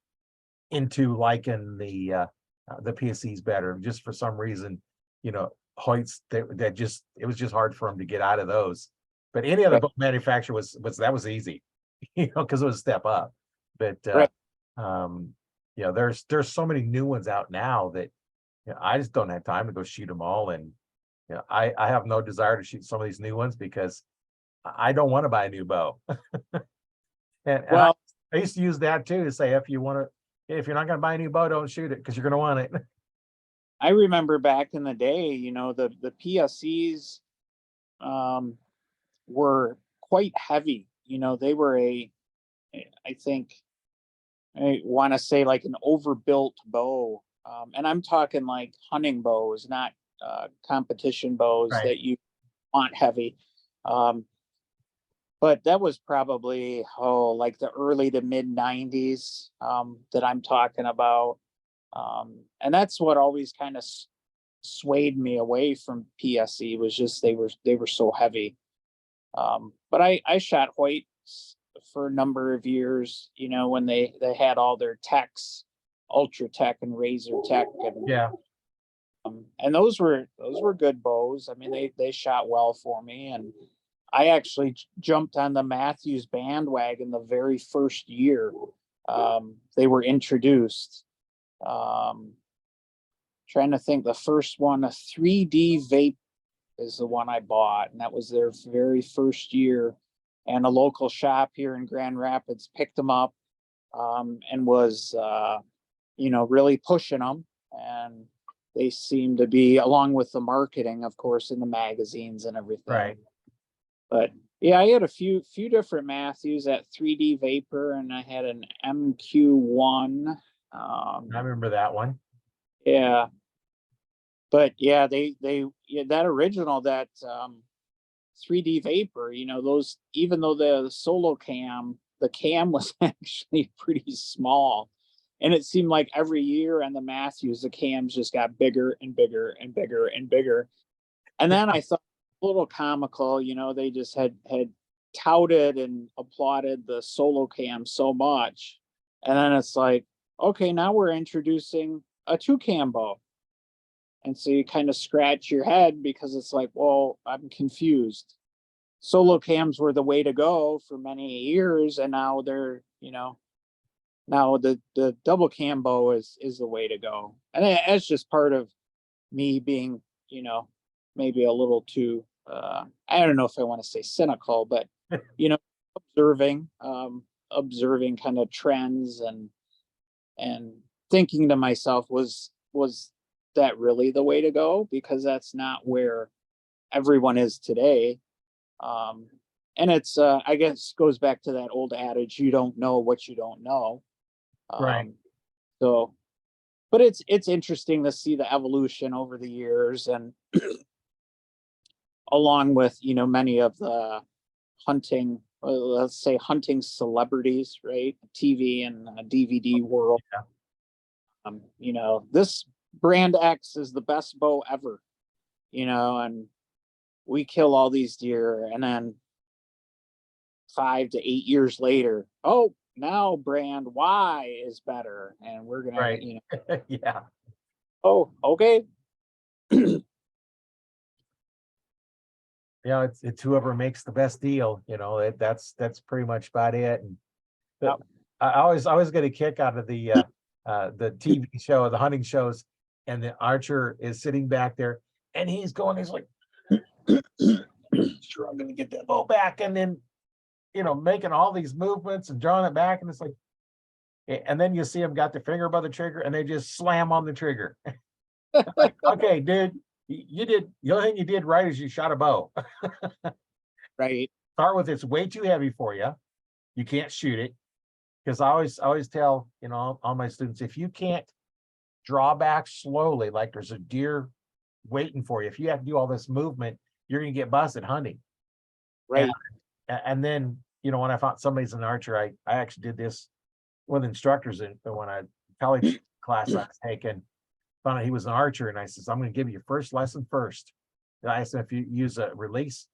into liking the PSEs better. Just for some reason, you know, Hoyt's that just it was just hard for them to get out of those. But any other Right. boat manufacturer was that was easy, you know, because it was a step up. But Right. you know, there's so many new ones out now that, you know, I just don't have time to go shoot them all. And you know, I have no desire to shoot some of these new ones because I don't want to buy a new bow. And Well, I used to use that too to say if you're not going to buy a new bow, don't shoot it because you're going to want it. I remember back in the day, you know, the PSEs were quite heavy. You know, they were I think, I want to say like an overbuilt bow. And I'm talking like hunting bows, not competition bows Right. that you want heavy. Um, but that was probably, like the early to mid 90s that I'm talking about. And that's what always kind of swayed me away from PSE, was just they were so heavy. But I shot Hoyt for a number of years, you know, when they had all their techs, Ultra Tech and Razor Tech, Yeah. and those were good bows. I mean, they shot well for me, and I actually jumped on the Matthews bandwagon the very first year they were introduced. Trying to think, the first one, a 3D Vape is the one I bought, and that was their very first year. And a local shop here in Grand Rapids picked them up and was, you know, really pushing them. And they seem to be, along with the marketing, of course, in the magazines and everything. Right. But yeah, I had a few different Matthews, at 3D Vapor, and I had an MQ1. Um, I remember that one. yeah, but yeah, yeah, that original, that 3D Vapor, those, even though the solo cam, the cam was actually pretty small. And it seemed like every year on the Matthews, the cams just got bigger and bigger and bigger and bigger. And then I thought, a little comical, they just had touted and applauded the solo cam so much. And then it's like, okay, now we're introducing a two cam bow. And so you kind of scratch your head, because it's like, well, I'm confused. Solo cams were the way to go for many years, and now they're, now the double cam bow is the way to go. And that's just part of me being, maybe a little too, I don't know if I want to say cynical, but you know, observing, observing kind of trends, and thinking to myself, was that really the way to go? Because that's not where everyone is today. And it's, I guess, goes back to that old adage, you don't know what you don't know. Right. So, but it's interesting to see the evolution over the years, and along with, many of the hunting, let's say hunting celebrities, right? TV and DVD world. Yeah. This brand X is the best bow ever, and we kill all these deer, and then 5 to 8 years later, oh, now brand Y is better, and we're gonna, Right. Yeah. oh, okay. Yeah, it's whoever makes the best deal, that's pretty much about it. And Yep. I always get a kick out of the TV show, the hunting shows, and the archer is sitting back there, and he's like sure, I'm gonna get that bow back, and then making all these movements and drawing it back, and it's like, and then you see him got their finger above the trigger, and they just slam on the trigger. Like, okay, dude, you did the only thing you did right is you shot a bow. Right. Start with, it's way too heavy for you. You can't shoot it. Because I always tell, all my students, if you can't draw back slowly, like there's a deer waiting for you, if you have to do all this movement, you're gonna get busted hunting. Right. And then, when I found somebody's an archer, I actually did this with instructors when I college class I was taking, found out he was an archer, and I says, I'm gonna give you your first lesson first. And I asked him if you use a release,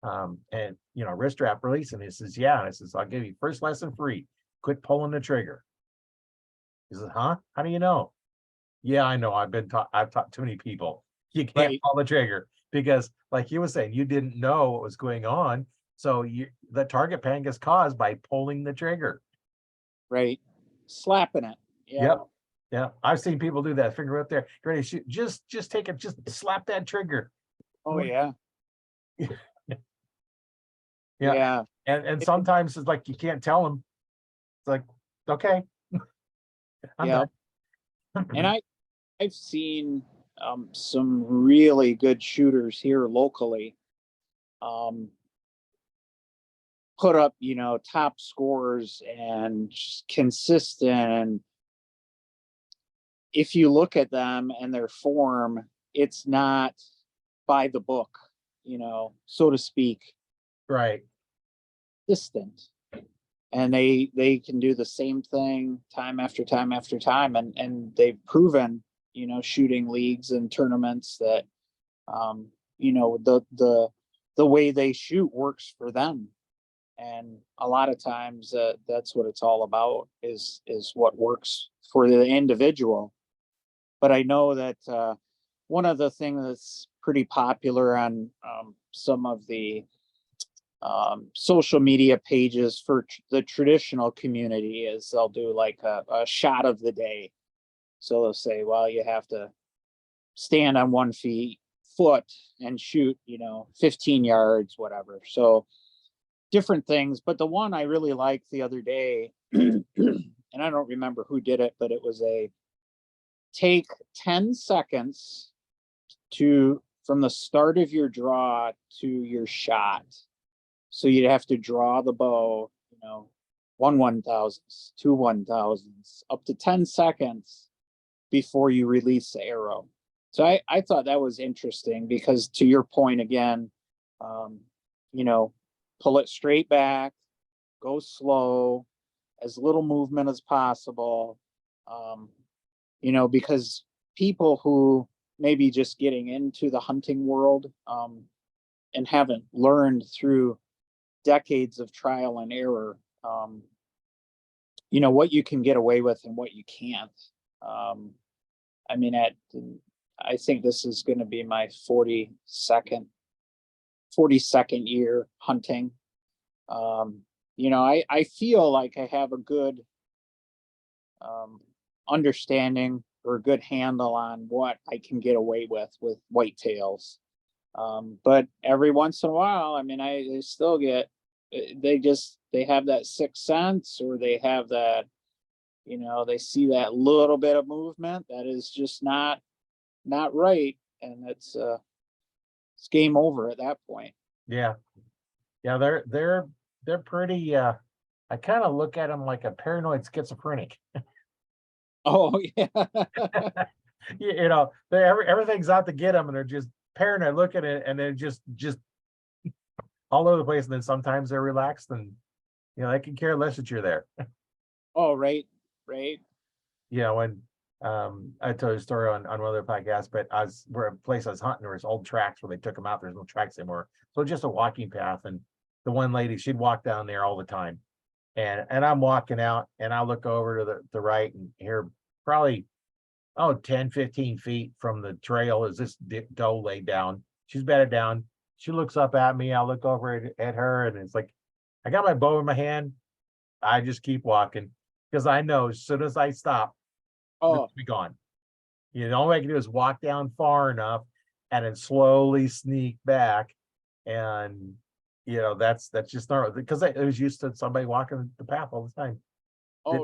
and wrist strap release, and he says, yeah. And I says, I'll give you first lesson free. Quit pulling the trigger. He says, huh? How do you know? Yeah, I know. I've taught too many people. You can't Right. pull the trigger because, like you were saying, you didn't know what was going on. So the target pang is caused by pulling the trigger. Right. Slapping it. Yeah. Yep. Yeah. I've seen people do that. Finger up there, get ready to shoot. Just take it, just slap that trigger. Oh yeah. Yeah. Yeah. And sometimes it's like you can't tell them. It's like, okay. I'm Yeah. done. And I've seen some really good shooters here locally um, put up, top scores and just consistent. And if you look at them and their form, it's not by the book, so to speak, Right. distant. And they can do the same thing time after time after time, and they've proven, shooting leagues and tournaments that the way they shoot works for them. And a lot of times that's what it's all about, is what works for the individual. But I know that one of the things that's pretty popular on some of the social media pages for the traditional community is they'll do like a shot of the day. So they'll say, well, you have to stand on 1 foot and shoot, 15 yards, whatever. So different things. But the one I really liked the other day, and I don't remember who did it, but it was a take 10 seconds from the start of your draw to your shot. So you'd have to draw the bow, 1/1000s, 2/1000s, up to 10 seconds before you release the arrow. So I thought that was interesting because, to your point again, um, you know, pull it straight back, go slow, as little movement as possible. Um, because people who maybe just getting into the hunting world, and haven't learned through decades of trial and error, what you can get away with and what you can't. Um, I mean, I think this is going to be my 42nd year hunting. I feel like I have a good understanding or a good handle on what I can get away with whitetails. But every once in a while, I mean, they still get, they have that sixth sense, or they have that, they see that little bit of movement that is just not right. And it's game over at that point. Yeah. Yeah, they're pretty I kind of look at them like a paranoid schizophrenic. Oh yeah. Everything's out to get them, and they're just paranoid looking at it, and they're just all over the place. And then sometimes they're relaxed, and they can care less that you're there. Oh, right. When I told you a story on one other podcast, but we're a place I was hunting, there was old tracks where they took them out. There's no tracks anymore. So just a walking path. And the one lady, she'd walk down there all the time. And I'm walking out, and I look over to the right, and hear probably 10, 15 feet from the trail is this doe laid down. She's bedded down. She looks up at me. I look over at her, and it's like, I got my bow in my hand. I just keep walking because I know as soon as I stop, Oh, be gone. All I can do is walk down far enough and then slowly sneak back. And that's just not, because I was used to somebody walking the path all the time.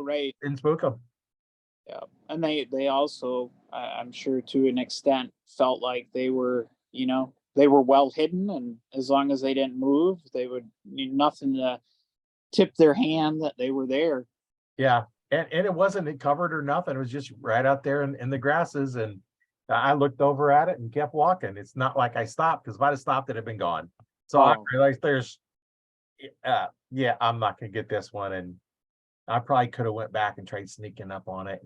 right. Didn't spook them. Yeah. And they also, I'm sure to an extent, felt like they were, they were well hidden, and as long as they didn't move, they would need nothing to tip their hand that they were there. Yeah. And it wasn't covered or nothing. It was just right out there in the grasses. And I looked over at it and kept walking. It's not like I stopped, because if I'd have stopped, it'd have been gone. So I realized I'm not gonna get this one. And I probably could have went back and tried sneaking up on it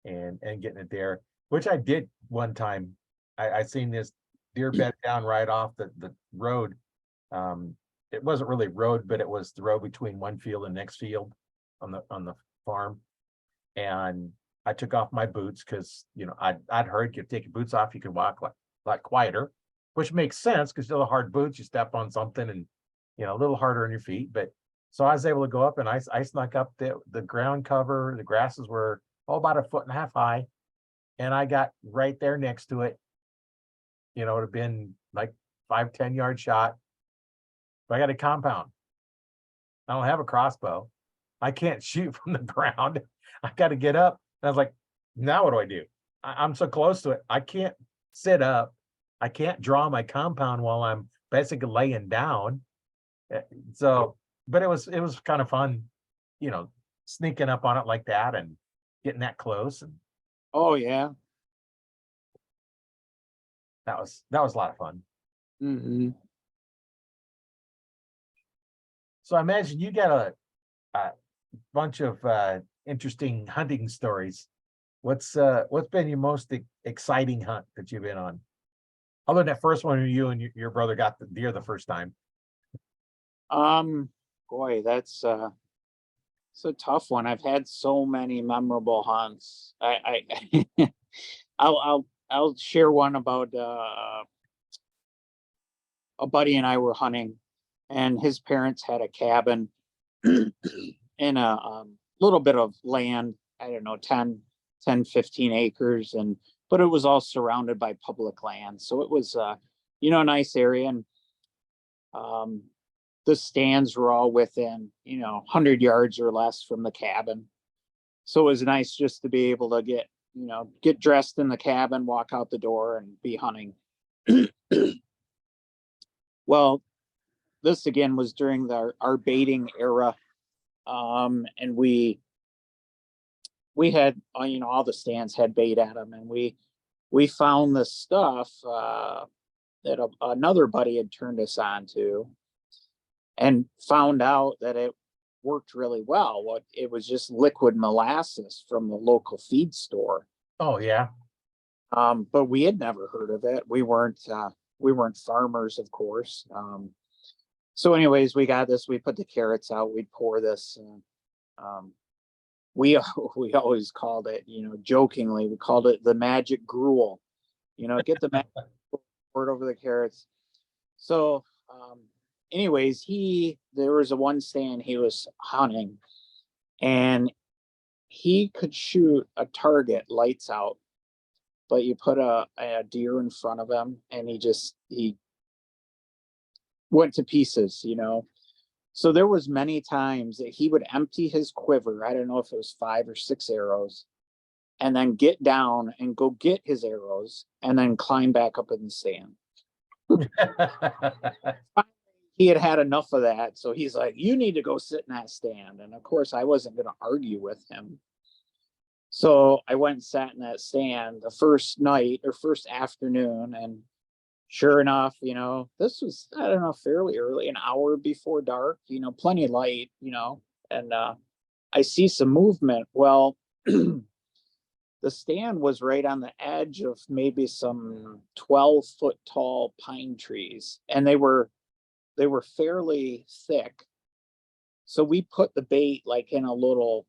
and getting it there, which I did one time. I seen this deer bed down right off the road. It wasn't really road, but it was the road between one field and next field on the farm. And I took off my boots because I'd heard you take your boots off, you could walk like quieter, which makes sense because they're the hard boots. You step on something and a little harder on your feet. But so I was able to go up, and I snuck up the ground cover. The grasses were about 1.5 feet high, and I got right there next to it. It would have been like 5-10 yard shot. But I got a compound. I don't have a crossbow. I can't shoot from the ground. I got to get up. And I was like, now what do? I'm so close to it. I can't sit up. I can't draw my compound while I'm basically laying down. So, but it was kind of fun, sneaking up on it like that and getting that close. And Oh yeah. that was a lot of fun. Mm-hmm. So I imagine you got a bunch of interesting hunting stories. What's been your most exciting hunt that you've been on? Other than that first one, you and your brother got the deer the first time. Boy, that's it's a tough one. I've had so many memorable hunts. I'll share one about a buddy and I were hunting, and his parents had a cabin in a little bit of land. I don't know, 10, 15 acres, but it was all surrounded by public land. So it was a nice area, and the stands were all within 100 yards or less from the cabin. So it was nice just to be able to get dressed in the cabin, walk out the door, and be hunting. Well, this again was during our baiting era. And we had, all the stands had bait at them, and we found this stuff that another buddy had turned us on to, and found out that it worked really well. It was just liquid molasses from the local feed store. Oh, yeah. But we had never heard of it. We weren't farmers, of course. So anyways, we got this, we put the carrots out, we'd pour this, we always called it, jokingly, we called it the magic gruel. Get the magic gruel, pour it over the carrots. So anyways, there was a one stand he was hunting, and he could shoot a target lights out, but you put a deer in front of him and he went to pieces. So there was many times that he would empty his quiver. I don't know if it was 5 or 6 arrows, and then get down and go get his arrows and then climb back up in the stand. He had had enough of that. So he's like, you need to go sit in that stand. And of course I wasn't going to argue with him. So I went and sat in that stand the first night or first afternoon, and sure enough, this was, I don't know, fairly early, an hour before dark, plenty of light, and I see some movement. Well, the stand was right on the edge of maybe some 12-foot tall pine trees, and they were fairly thick. So we put the bait like in a little,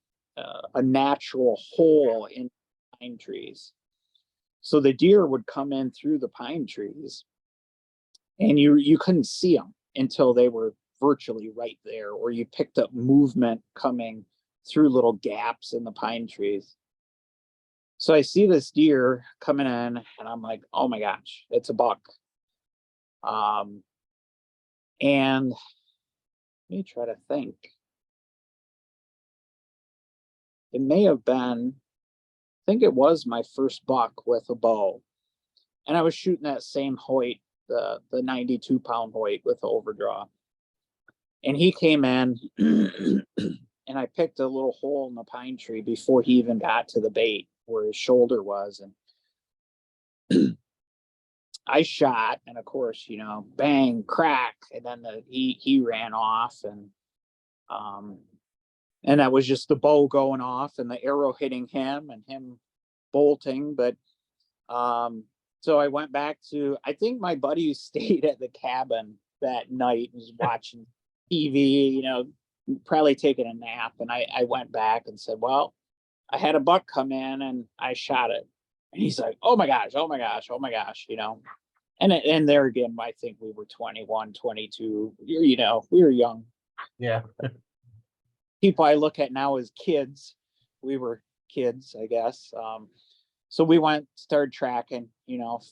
a natural hole in pine trees. So the deer would come in through the pine trees, and you couldn't see them until they were virtually right there, or you picked up movement coming through little gaps in the pine trees. So I see this deer coming in, and I'm like, oh my gosh, it's a buck. And let me try to think. It may have been, I think it was my first buck with a bow. And I was shooting that same Hoyt, the 92-pound Hoyt with the overdraw. And he came in, and I picked a little hole in the pine tree before he even got to the bait where his shoulder was. And I shot, and of course, bang, crack, and then he ran off, and that was just the bow going off and the arrow hitting him and him bolting. But so I went back to, I think my buddy stayed at the cabin that night and was watching TV, probably taking a nap. And I went back and said, well, I had a buck come in and I shot it. And he's like, oh my gosh, oh my gosh, oh my gosh, And there again, I think we were 21, 22, we were young. Yeah. People I look at now as kids, we were kids, I guess. So we started tracking,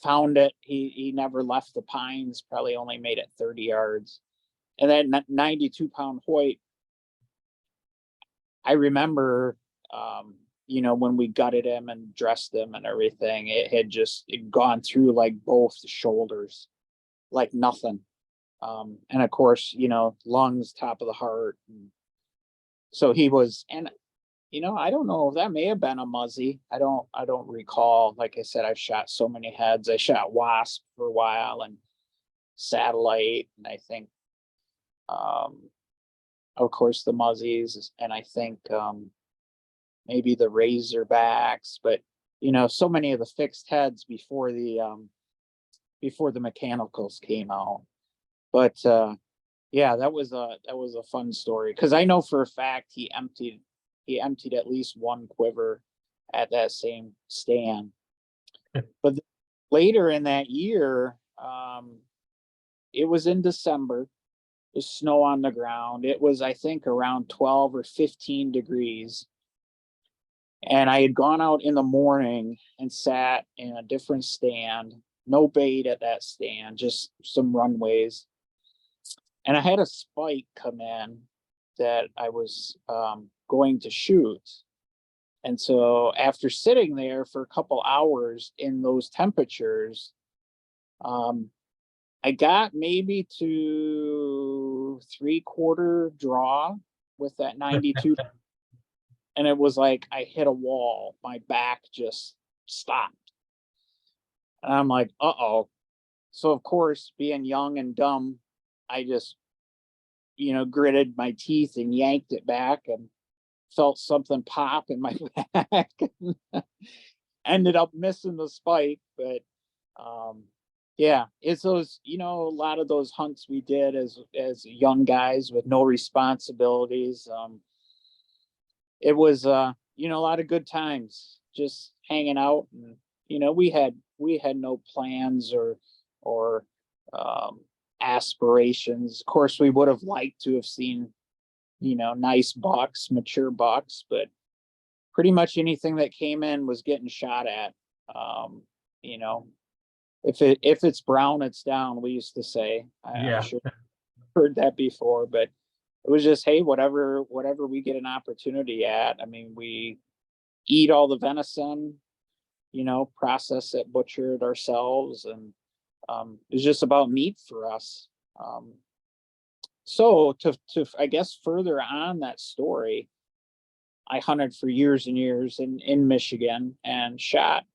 found it. He never left the pines, probably only made it 30 yards. And that 92-pound Hoyt, I remember, when we gutted him and dressed him and everything, it had gone through like both the shoulders, like nothing. And of course, lungs, top of the heart. So he was, and I don't know, that may have been a muzzy. I don't recall. Like I said, I've shot so many heads. I shot wasp for a while and satellite, and I think, of course, the muzzies, and I think maybe the razorbacks, but so many of the fixed heads before the mechanicals came out. But yeah, that was a fun story, because I know for a fact he emptied at least one quiver at that same stand. But later in that year, it was in December. There's snow on the ground. It was, I think, around 12 or 15 degrees. And I had gone out in the morning and sat in a different stand, no bait at that stand, just some runways. And I had a spike come in that I was going to shoot. And so after sitting there for a couple hours in those temperatures, I got maybe to 3/4 draw with that 92. And it was like I hit a wall. My back just stopped. And I'm like, uh-oh. So of course, being young and dumb, I just, gritted my teeth and yanked it back and felt something pop in my back. Ended up missing the spike, but yeah, it's those, a lot of those hunts we did as young guys with no responsibilities. It was a lot of good times just hanging out, and we had no plans or aspirations. Of course, we would have liked to have seen nice bucks, mature bucks, but pretty much anything that came in was getting shot at. You know, if it's brown, it's down, we used to say. I'm sure you've heard that before, but it was just, hey, whatever we get an opportunity at. I mean, we eat all the venison, process it, butcher it ourselves, and it's just about meat for us. So to I guess further on that story, I hunted for years and years in Michigan and shot,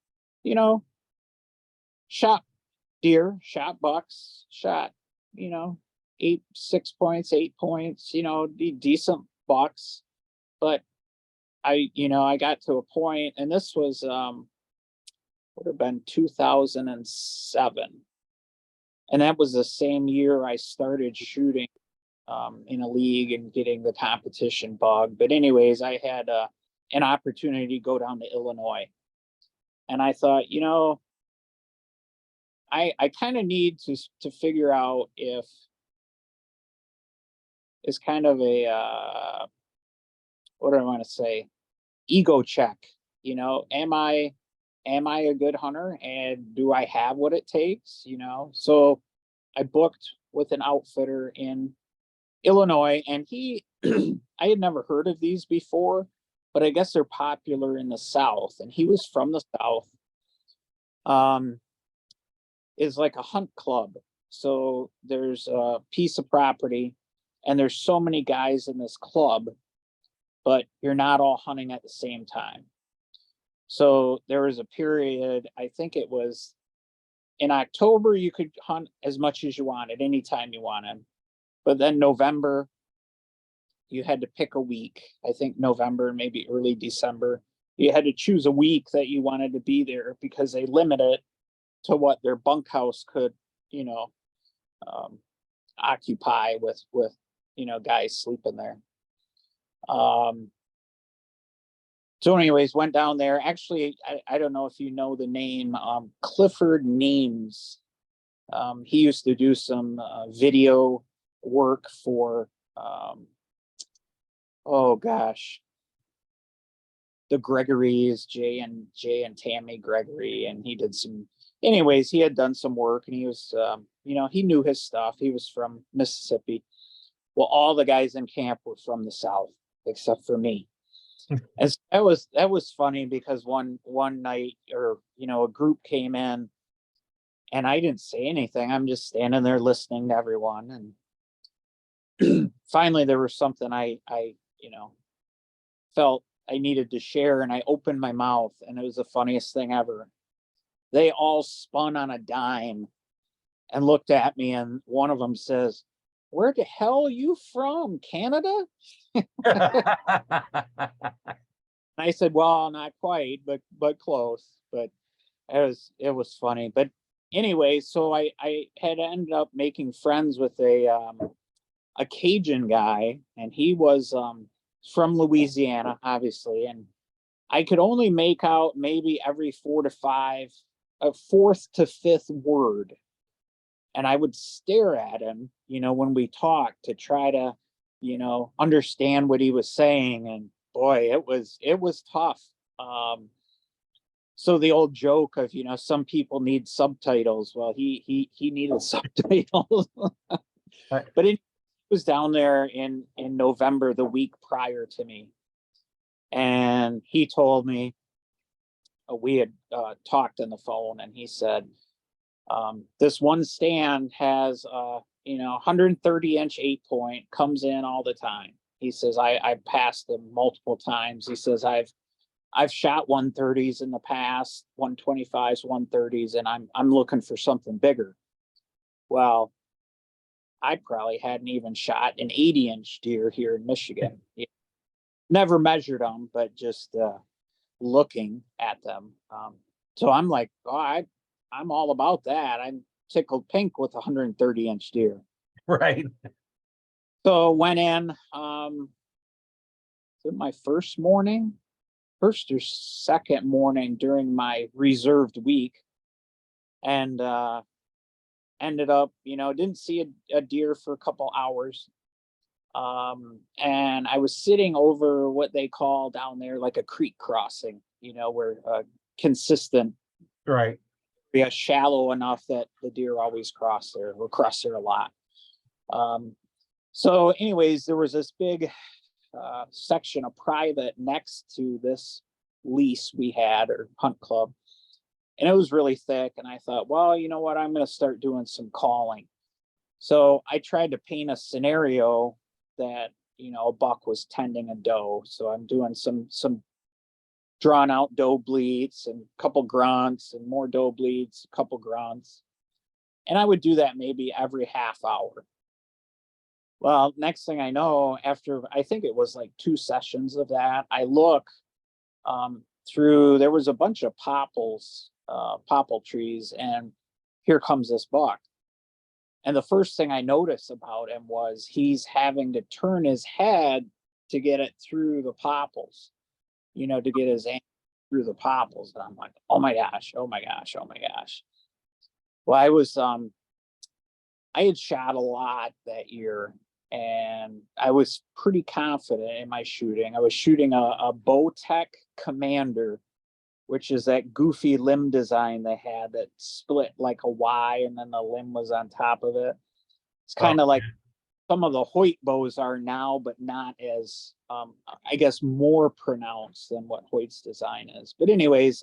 shot deer, shot bucks, shot, 6 points, 8 points, decent bucks. But I got to a point, and this was would have been 2007. And that was the same year I started shooting in a league and getting the competition bug. But anyways, I had an opportunity to go down to Illinois. And I thought, I kind of need to figure out if it's kind of a, what do I want to say? Ego check, am I a good hunter, and do I have what it takes? So I booked with an outfitter in Illinois, and he I had never heard of these before, but I guess they're popular in the South, and he was from the South. Is like a hunt club. So there's a piece of property, and there's so many guys in this club, but you're not all hunting at the same time. So there was a period, I think it was in October, you could hunt as much as you wanted, anytime you wanted. But then November, you had to pick a week. I think November, maybe early December, you had to choose a week that you wanted to be there, because they limit it to what their bunkhouse could, occupy with guys sleeping there. So anyways, went down there. Actually, I don't know if you know the name, Clifford Neames. He used to do some video work for, oh gosh, the Gregorys, Jay and Tammy Gregory, and he did some. Anyways, he had done some work, and he was, he knew his stuff. He was from Mississippi. Well, all the guys in camp were from the South, except for me. And so that was funny, because one night, or a group came in, and I didn't say anything. I'm just standing there listening to everyone, and finally there was something I felt I needed to share, and I opened my mouth, and it was the funniest thing ever. They all spun on a dime and looked at me, and one of them says, "Where the hell are you from? Canada?" I said, "Well, not quite, but close." But it was funny. But anyway, so I had ended up making friends with a Cajun guy, and he was from Louisiana, obviously, and I could only make out maybe every 4 to 5, a fourth to fifth word. And I would stare at him, when we talked, to try to, understand what he was saying. And boy, it was tough. So the old joke of, some people need subtitles. Well, he needed subtitles. But it was down there in November, the week prior to me. And he told me, we had talked on the phone, and he said, this one stand has 130-inch 8-point, comes in all the time. He says, I've passed them multiple times. He says, I've shot 130s in the past, 125s, 130s, and I'm looking for something bigger. Well, I probably hadn't even shot an 80-inch deer here in Michigan. Never measured them, but just looking at them. So I'm like, oh, I'm all about that. I'm tickled pink with a 130-inch deer. Right. So went in, my first or second morning during my reserved week, and ended up, didn't see a deer for a couple hours. And I was sitting over what they call down there like a creek crossing, where consistent, Right. be shallow enough that the deer always cross there or cross there a lot. So anyways, there was this big section of private next to this lease we had, or hunt club, and it was really thick. And I thought, well, you know what, I'm going to start doing some calling. So I tried to paint a scenario that, a buck was tending a doe. So I'm doing some drawn out doe bleats and a couple grunts and more doe bleats, a couple grunts. And I would do that maybe every half hour. Well, next thing I know, after I think it was like 2 sessions of that, I look through, there was a bunch of popple trees, and here comes this buck. And the first thing I noticed about him was he's having to turn his head to get it through the popples, to get his aim through the popples. And I'm like, oh my gosh, oh my gosh, oh my gosh. Well, I had shot a lot that year, and I was pretty confident in my shooting. I was shooting a Bowtech Commander, which is that goofy limb design they had that split like a Y and then the limb was on top of it. It's kind of like some of the Hoyt bows are now, but not as, I guess, more pronounced than what Hoyt's design is. But anyways,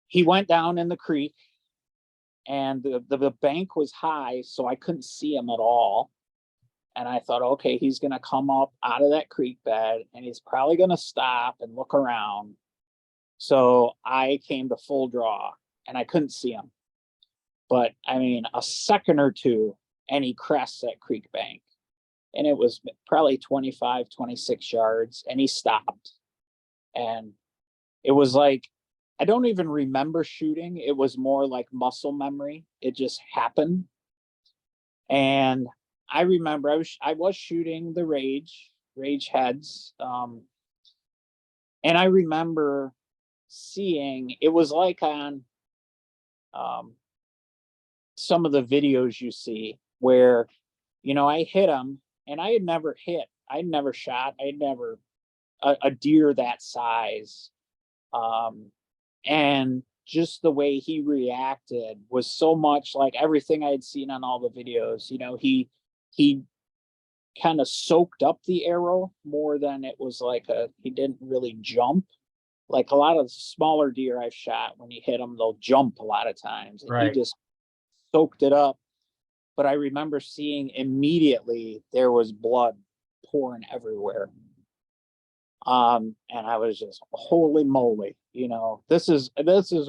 he went down in the creek, and the bank was high, so I couldn't see him at all. And I thought, okay, he's going to come up out of that creek bed, and he's probably going to stop and look around. So I came to full draw, and I couldn't see him. But I mean, a second or two, and he crests that creek bank. And it was probably 25, 26 yards, and he stopped. And it was like, I don't even remember shooting. It was more like muscle memory. It just happened. And I remember I was shooting the rage heads. And I remember seeing, it was like on some of the videos you see where, I hit him, and I'd never shot, I'd never a deer that size. And just the way he reacted was so much like everything I had seen on all the videos. He kind of soaked up the arrow more than it was like he didn't really jump. Like a lot of smaller deer I've shot, when you hit them, they'll jump a lot of times. And Right. he just soaked it up. But I remember seeing immediately there was blood pouring everywhere. And I was just, holy moly, this is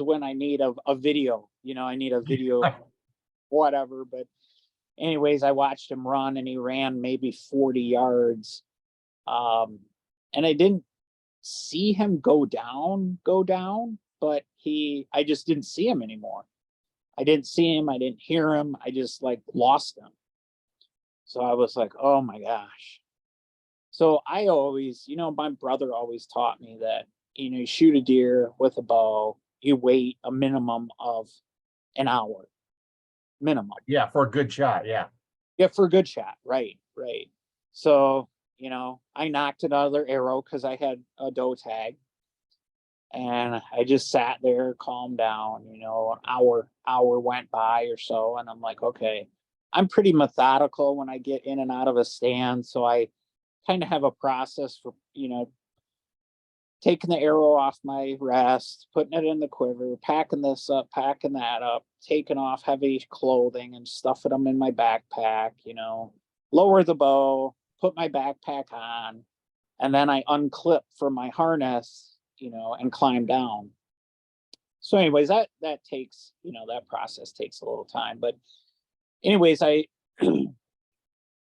when I need a video, I need a video, whatever. But anyways, I watched him run, and he ran maybe 40 yards. And I didn't see him go down, but I just didn't see him anymore. I didn't see him. I didn't hear him. I just like lost him. So I was like, oh my gosh. So I always, my brother always taught me that, you shoot a deer with a bow, you wait a minimum of an hour. Minimum. Yeah, for a good shot. Yeah. Yeah, for a good shot. Right. So, I knocked another arrow because I had a doe tag. And I just sat there, calmed down, an hour went by or so. And I'm like, okay, I'm pretty methodical when I get in and out of a stand. So I kind of have a process for, taking the arrow off my rest, putting it in the quiver, packing this up, packing that up, taking off heavy clothing and stuffing them in my backpack, lower the bow, put my backpack on, and then I unclip from my harness, and climb down. So anyways, that takes, that process takes a little time. But anyways,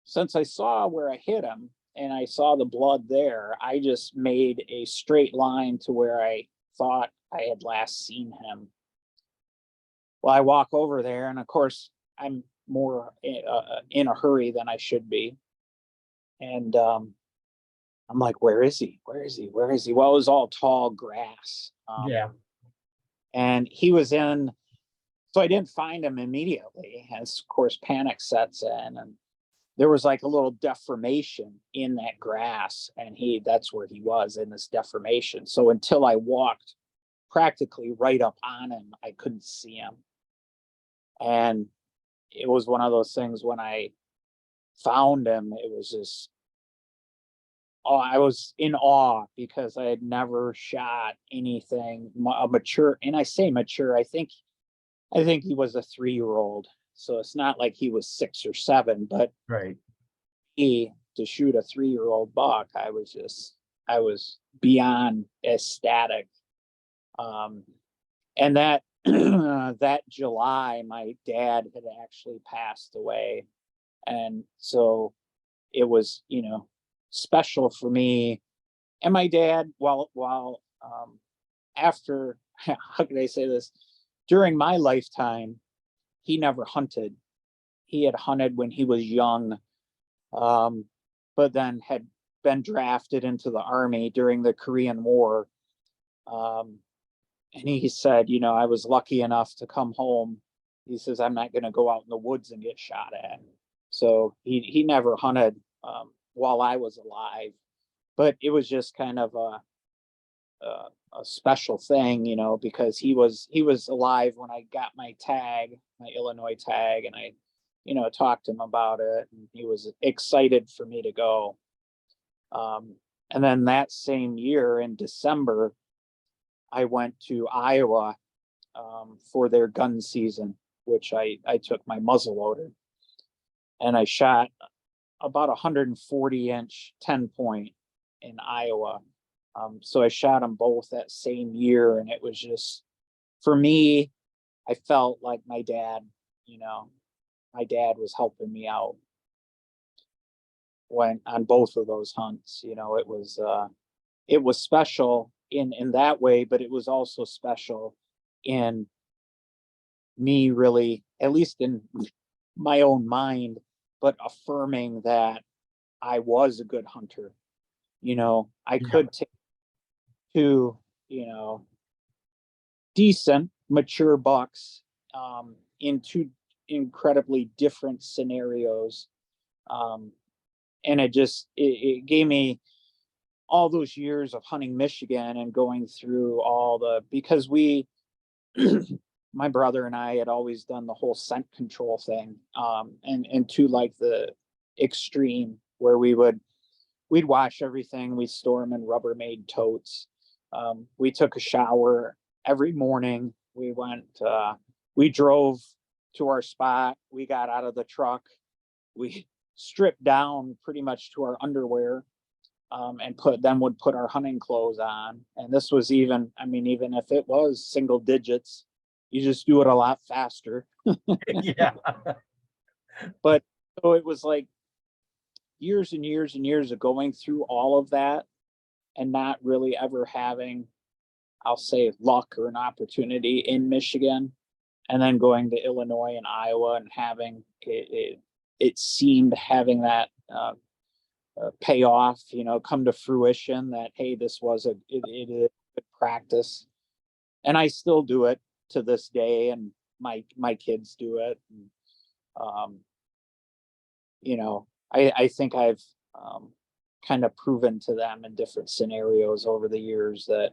since I saw where I hit him and I saw the blood there, I just made a straight line to where I thought I had last seen him. Well, I walk over there, and of course, I'm more in a hurry than I should be. And I'm like, where is he? Where is he? Where is he? Well, it was all tall grass. Yeah. And he was in, so I didn't find him immediately. As of course, panic sets in, and there was like a little deformation in that grass, and that's where he was, in this deformation. So until I walked practically right up on him, I couldn't see him. And it was one of those things, when I found him, it was just, I was in awe, because I had never shot anything mature. And I say mature, I think he was a 3-year-old. So it's not like he was 6 or 7, but Right. to shoot a 3-year-old buck, I was beyond ecstatic. And that that July, my dad had actually passed away, and so it was, special for me. And my dad, while after, how can I say this, during my lifetime, he never hunted. He had hunted when he was young, but then had been drafted into the Army during the Korean War. And he said, I was lucky enough to come home. He says, I'm not going to go out in the woods and get shot at. So he never hunted while I was alive. But it was just kind of a special thing, because he was alive when I got my tag, my Illinois tag, and I, talked to him about it, and he was excited for me to go. And then that same year in December, I went to Iowa for their gun season, which I took my muzzleloader, and I shot about 140-inch 10-point in Iowa. So I shot them both that same year, and it was just, for me, I felt like my dad was helping me out when on both of those hunts. It was special in that way, but it was also special in me, really, at least in my own mind, but affirming that I was a good hunter. I could take 2, decent mature bucks in 2 incredibly different scenarios. And it gave me all those years of hunting Michigan and going through because my brother and I had always done the whole scent control thing, and to like the extreme where we'd wash everything, we'd store them in Rubbermaid totes. We took a shower every morning. We drove to our spot. We got out of the truck. We stripped down pretty much to our underwear, and would put our hunting clothes on. And this was even if it was single digits, you just do it a lot faster. Yeah. But so it was like years and years and years of going through all of that and not really ever having, I'll say, luck or an opportunity in Michigan, and then going to Illinois and Iowa and having it seemed having that pay off, come to fruition, that, hey, this was it is good practice. And I still do it to this day, and my kids do it. And, I think I've kind of proven to them in different scenarios over the years that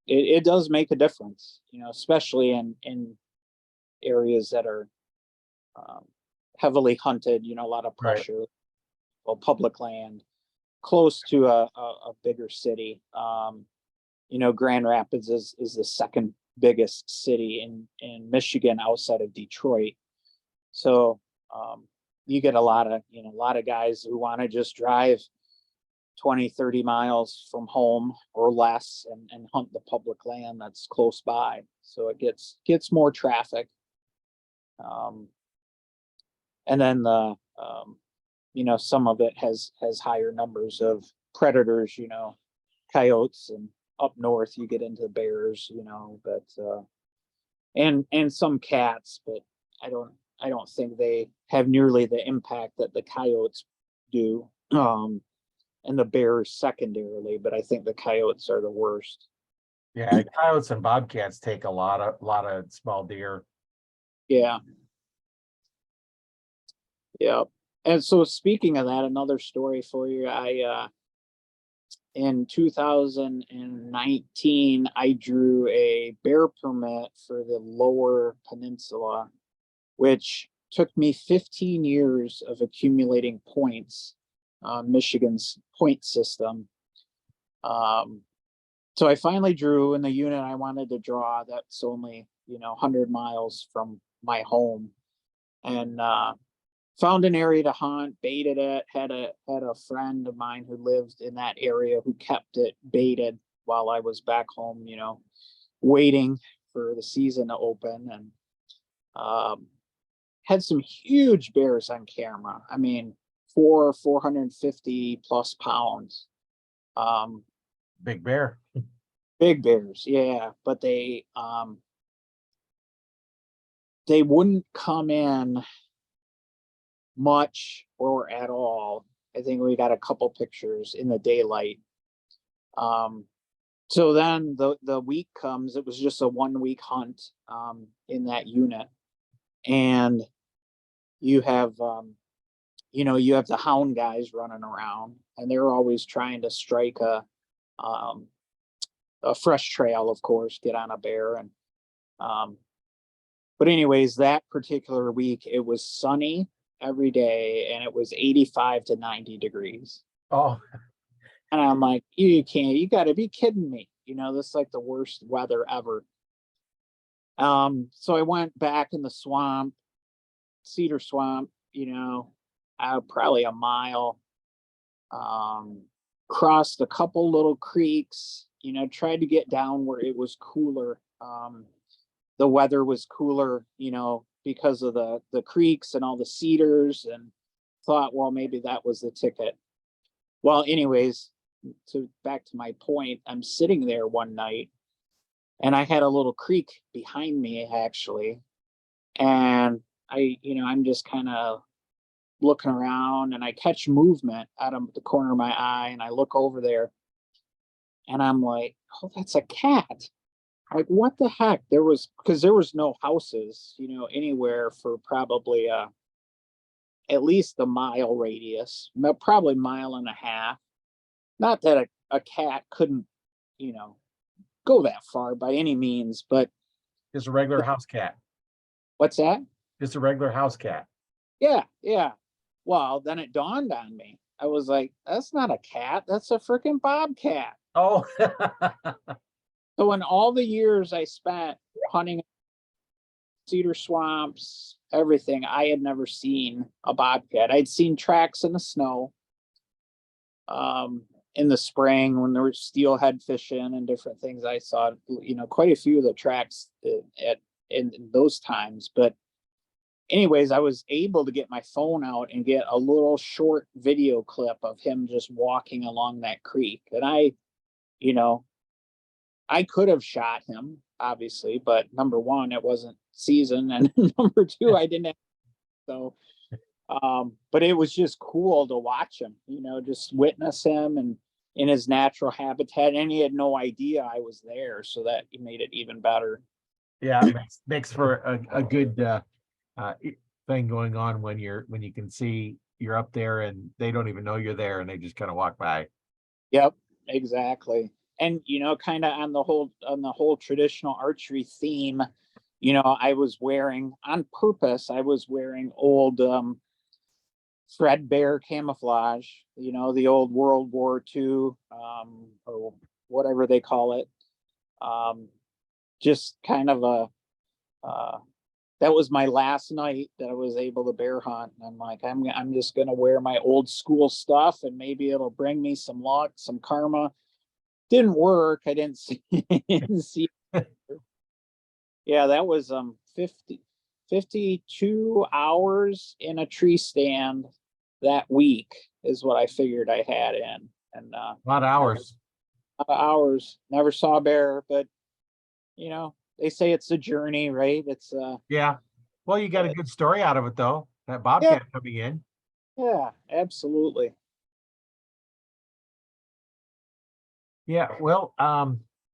it does make a difference, especially in areas that are heavily hunted, a lot of pressure. Right. Well, public land, close to a bigger city. Grand Rapids is the second biggest city in Michigan outside of Detroit. So you get a lot of guys who want to just drive 20-30 miles from home or less and hunt the public land that's close by. So it gets more traffic. And then some of it has higher numbers of predators, coyotes, and up north you get into bears, but and some cats, but I don't think they have nearly the impact that the coyotes do. And the bears secondarily, but I think the coyotes are the worst. Yeah, coyotes and bobcats take a lot of small deer. Yeah. Yeah. And so speaking of that, another story for you. In 2019, I drew a bear permit for the Lower Peninsula, which took me 15 years of accumulating points on Michigan's point system. So I finally drew in the unit I wanted to draw. That's only 100 miles from my home, and found an area to hunt, baited it. Had a friend of mine who lived in that area who kept it baited while I was back home, waiting for the season to open, and had some huge bears on camera. I mean, 450 plus pounds. Big bear. Big bears, yeah, but they wouldn't come in much or at all. I think we got a couple pictures in the daylight. So then the week comes. It was just a 1 week hunt in that unit, and you have the hound guys running around, and they're always trying to strike a fresh trail, of course, get on a bear. And but anyways, that particular week it was sunny every day, and it was 85 to 90 degrees. Oh, and I'm like, you got to be kidding me. This is like the worst weather ever. So I went back in the swamp, cedar swamp, probably a mile, crossed a couple little creeks, tried to get down where it was cooler. The weather was cooler, because of the creeks and all the cedars, and thought, well, maybe that was the ticket. Well, anyways, back to my point, I'm sitting there one night, and I had a little creek behind me, actually, and I'm just kind of looking around, and I catch movement out of the corner of my eye, and I look over there, and I'm like, oh, that's a cat. Like, what the heck? Because there was no houses, anywhere for probably at least a mile radius, probably mile and a half. Not that a cat couldn't, go that far by any means, but it's a regular house cat. What's that? It's a regular house cat. Yeah. Well, then it dawned on me. I was like, that's not a cat. That's a freaking bobcat. Oh. So in all the years I spent hunting cedar swamps, everything, I had never seen a bobcat. I'd seen tracks in the snow in the spring when there was steelhead fishing and different things. I saw, quite a few of the tracks in those times. But anyways, I was able to get my phone out and get a little short video clip of him just walking along that creek. And I could have shot him, obviously, but number one, it wasn't season, and number two, I didn't have, so but it was just cool to watch him, just witness him and in his natural habitat, and he had no idea I was there, so that made it even better. Yeah, it makes for a good thing going on when you can see you're up there and they don't even know you're there, and they just kind of walk by. Yep, exactly. And kind of on the whole traditional archery theme, I was wearing, on purpose, old threadbare camouflage, the old World War II or whatever they call it. Just kind of that was my last night that I was able to bear hunt. And I'm like, I'm just going to wear my old school stuff and maybe it'll bring me some luck, some karma. Didn't work. I didn't see, didn't see. Yeah, that was 52 hours in a tree stand that week is what I figured I had in. And A lot of hours. hours, never saw a bear, but they say it's a journey, right? It's Yeah. Well, you got a good story out of it though. That yeah, bobcat coming in. yeah, absolutely. Yeah. Well,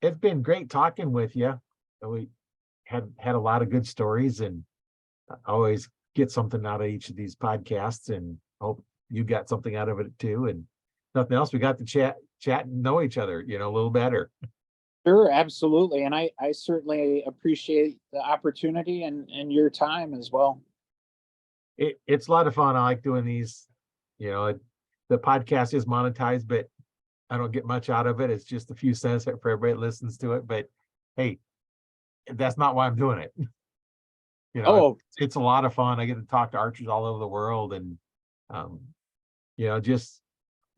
it's been great talking with you. We had a lot of good stories, and I always get something out of each of these podcasts, and hope you got something out of it too. And nothing else, we got to chat and know each other, a little better. Sure, absolutely. And I certainly appreciate the opportunity and your time as well. It's a lot of fun. I like doing these. The podcast is monetized, but I don't get much out of it. It's just a few cents for everybody that listens to it. But hey, that's not why I'm doing it. Oh, It's a lot of fun. I get to talk to archers all over the world, and um, just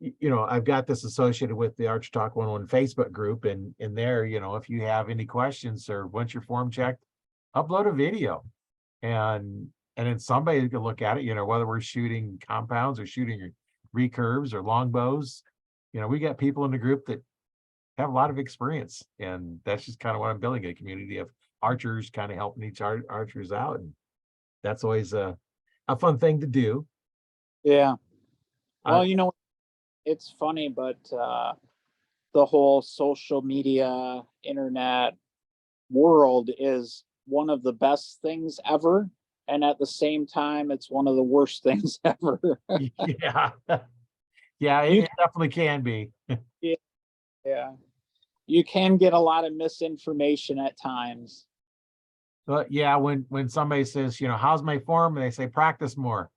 I've got this associated with the Archery Talk 101 Facebook group, and in there, if you have any questions or once your form checked, upload a video, and then somebody can look at it. Whether we're shooting compounds or shooting recurves or longbows, we got people in the group that have a lot of experience, and that's just kind of what I'm building, a community of archers kind of helping each archers out, and that's always a fun thing to do. yeah. Uh, Well, it's funny, but the whole social media, internet world is one of the best things ever. And at the same time, it's one of the worst things ever. yeah, yeah, You, it definitely can be. yeah, you can get a lot of misinformation at times. But yeah, when somebody says, how's my form, and they say practice more,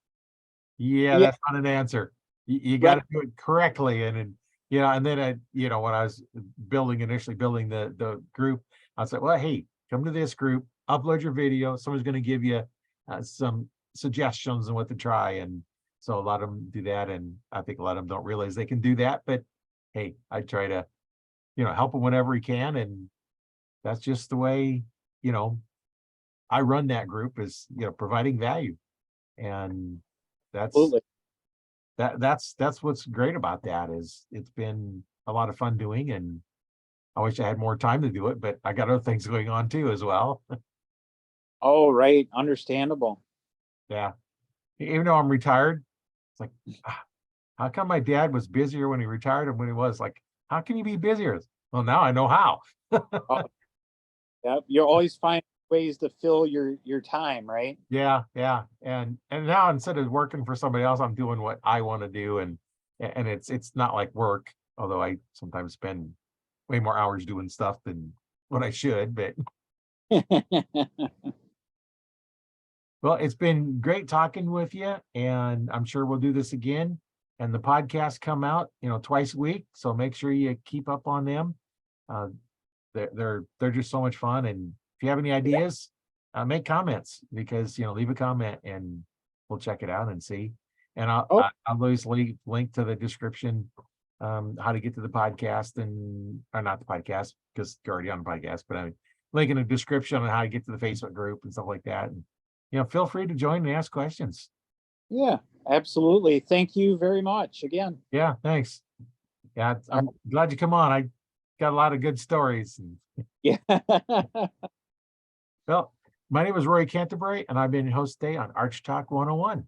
yeah, Yeah, that's not an answer. You got right. to do it correctly, and and then when I was initially building the group, I said, well, hey, come to this group, upload your video. Someone's going to give you some suggestions on what to try, and so a lot of them do that, and I think a lot of them don't realize they can do that. But hey, I try to help them whenever he can, and that's just the way I run that group, is providing value, and that's Absolutely. that's what's great about that. Is it's been a lot of fun doing, and I wish I had more time to do it, but I got other things going on too as well. Oh, right. Understandable. Yeah, even though I'm retired, it's like, how come my dad was busier when he retired and when he was like, how can you be busier? Well, now I know how. Oh, yeah. You always find ways to fill your time, right? Yeah, yeah. And now instead of working for somebody else, I'm doing what I want to do, and it's not like work, although I sometimes spend way more hours doing stuff than what I should. But well, it's been great talking with you, and I'm sure we'll do this again. And the podcasts come out, twice a week, so make sure you keep up on them. Uh, they're just so much fun, and if you have any ideas, make comments, because leave a comment and we'll check it out and see. And Oh, I'll always link to the description, how to get to the podcast, and or not the podcast because you're already on the podcast, but I link in the description on how to get to the Facebook group and stuff like that. And feel free to join and ask questions. yeah, absolutely. Thank you very much again. Yeah, thanks. Yeah, All I'm glad you come on. I got a lot of good stories. right. Yeah. Well, my name is Roy Canterbury, and I've been your host today on Archery Talk 101.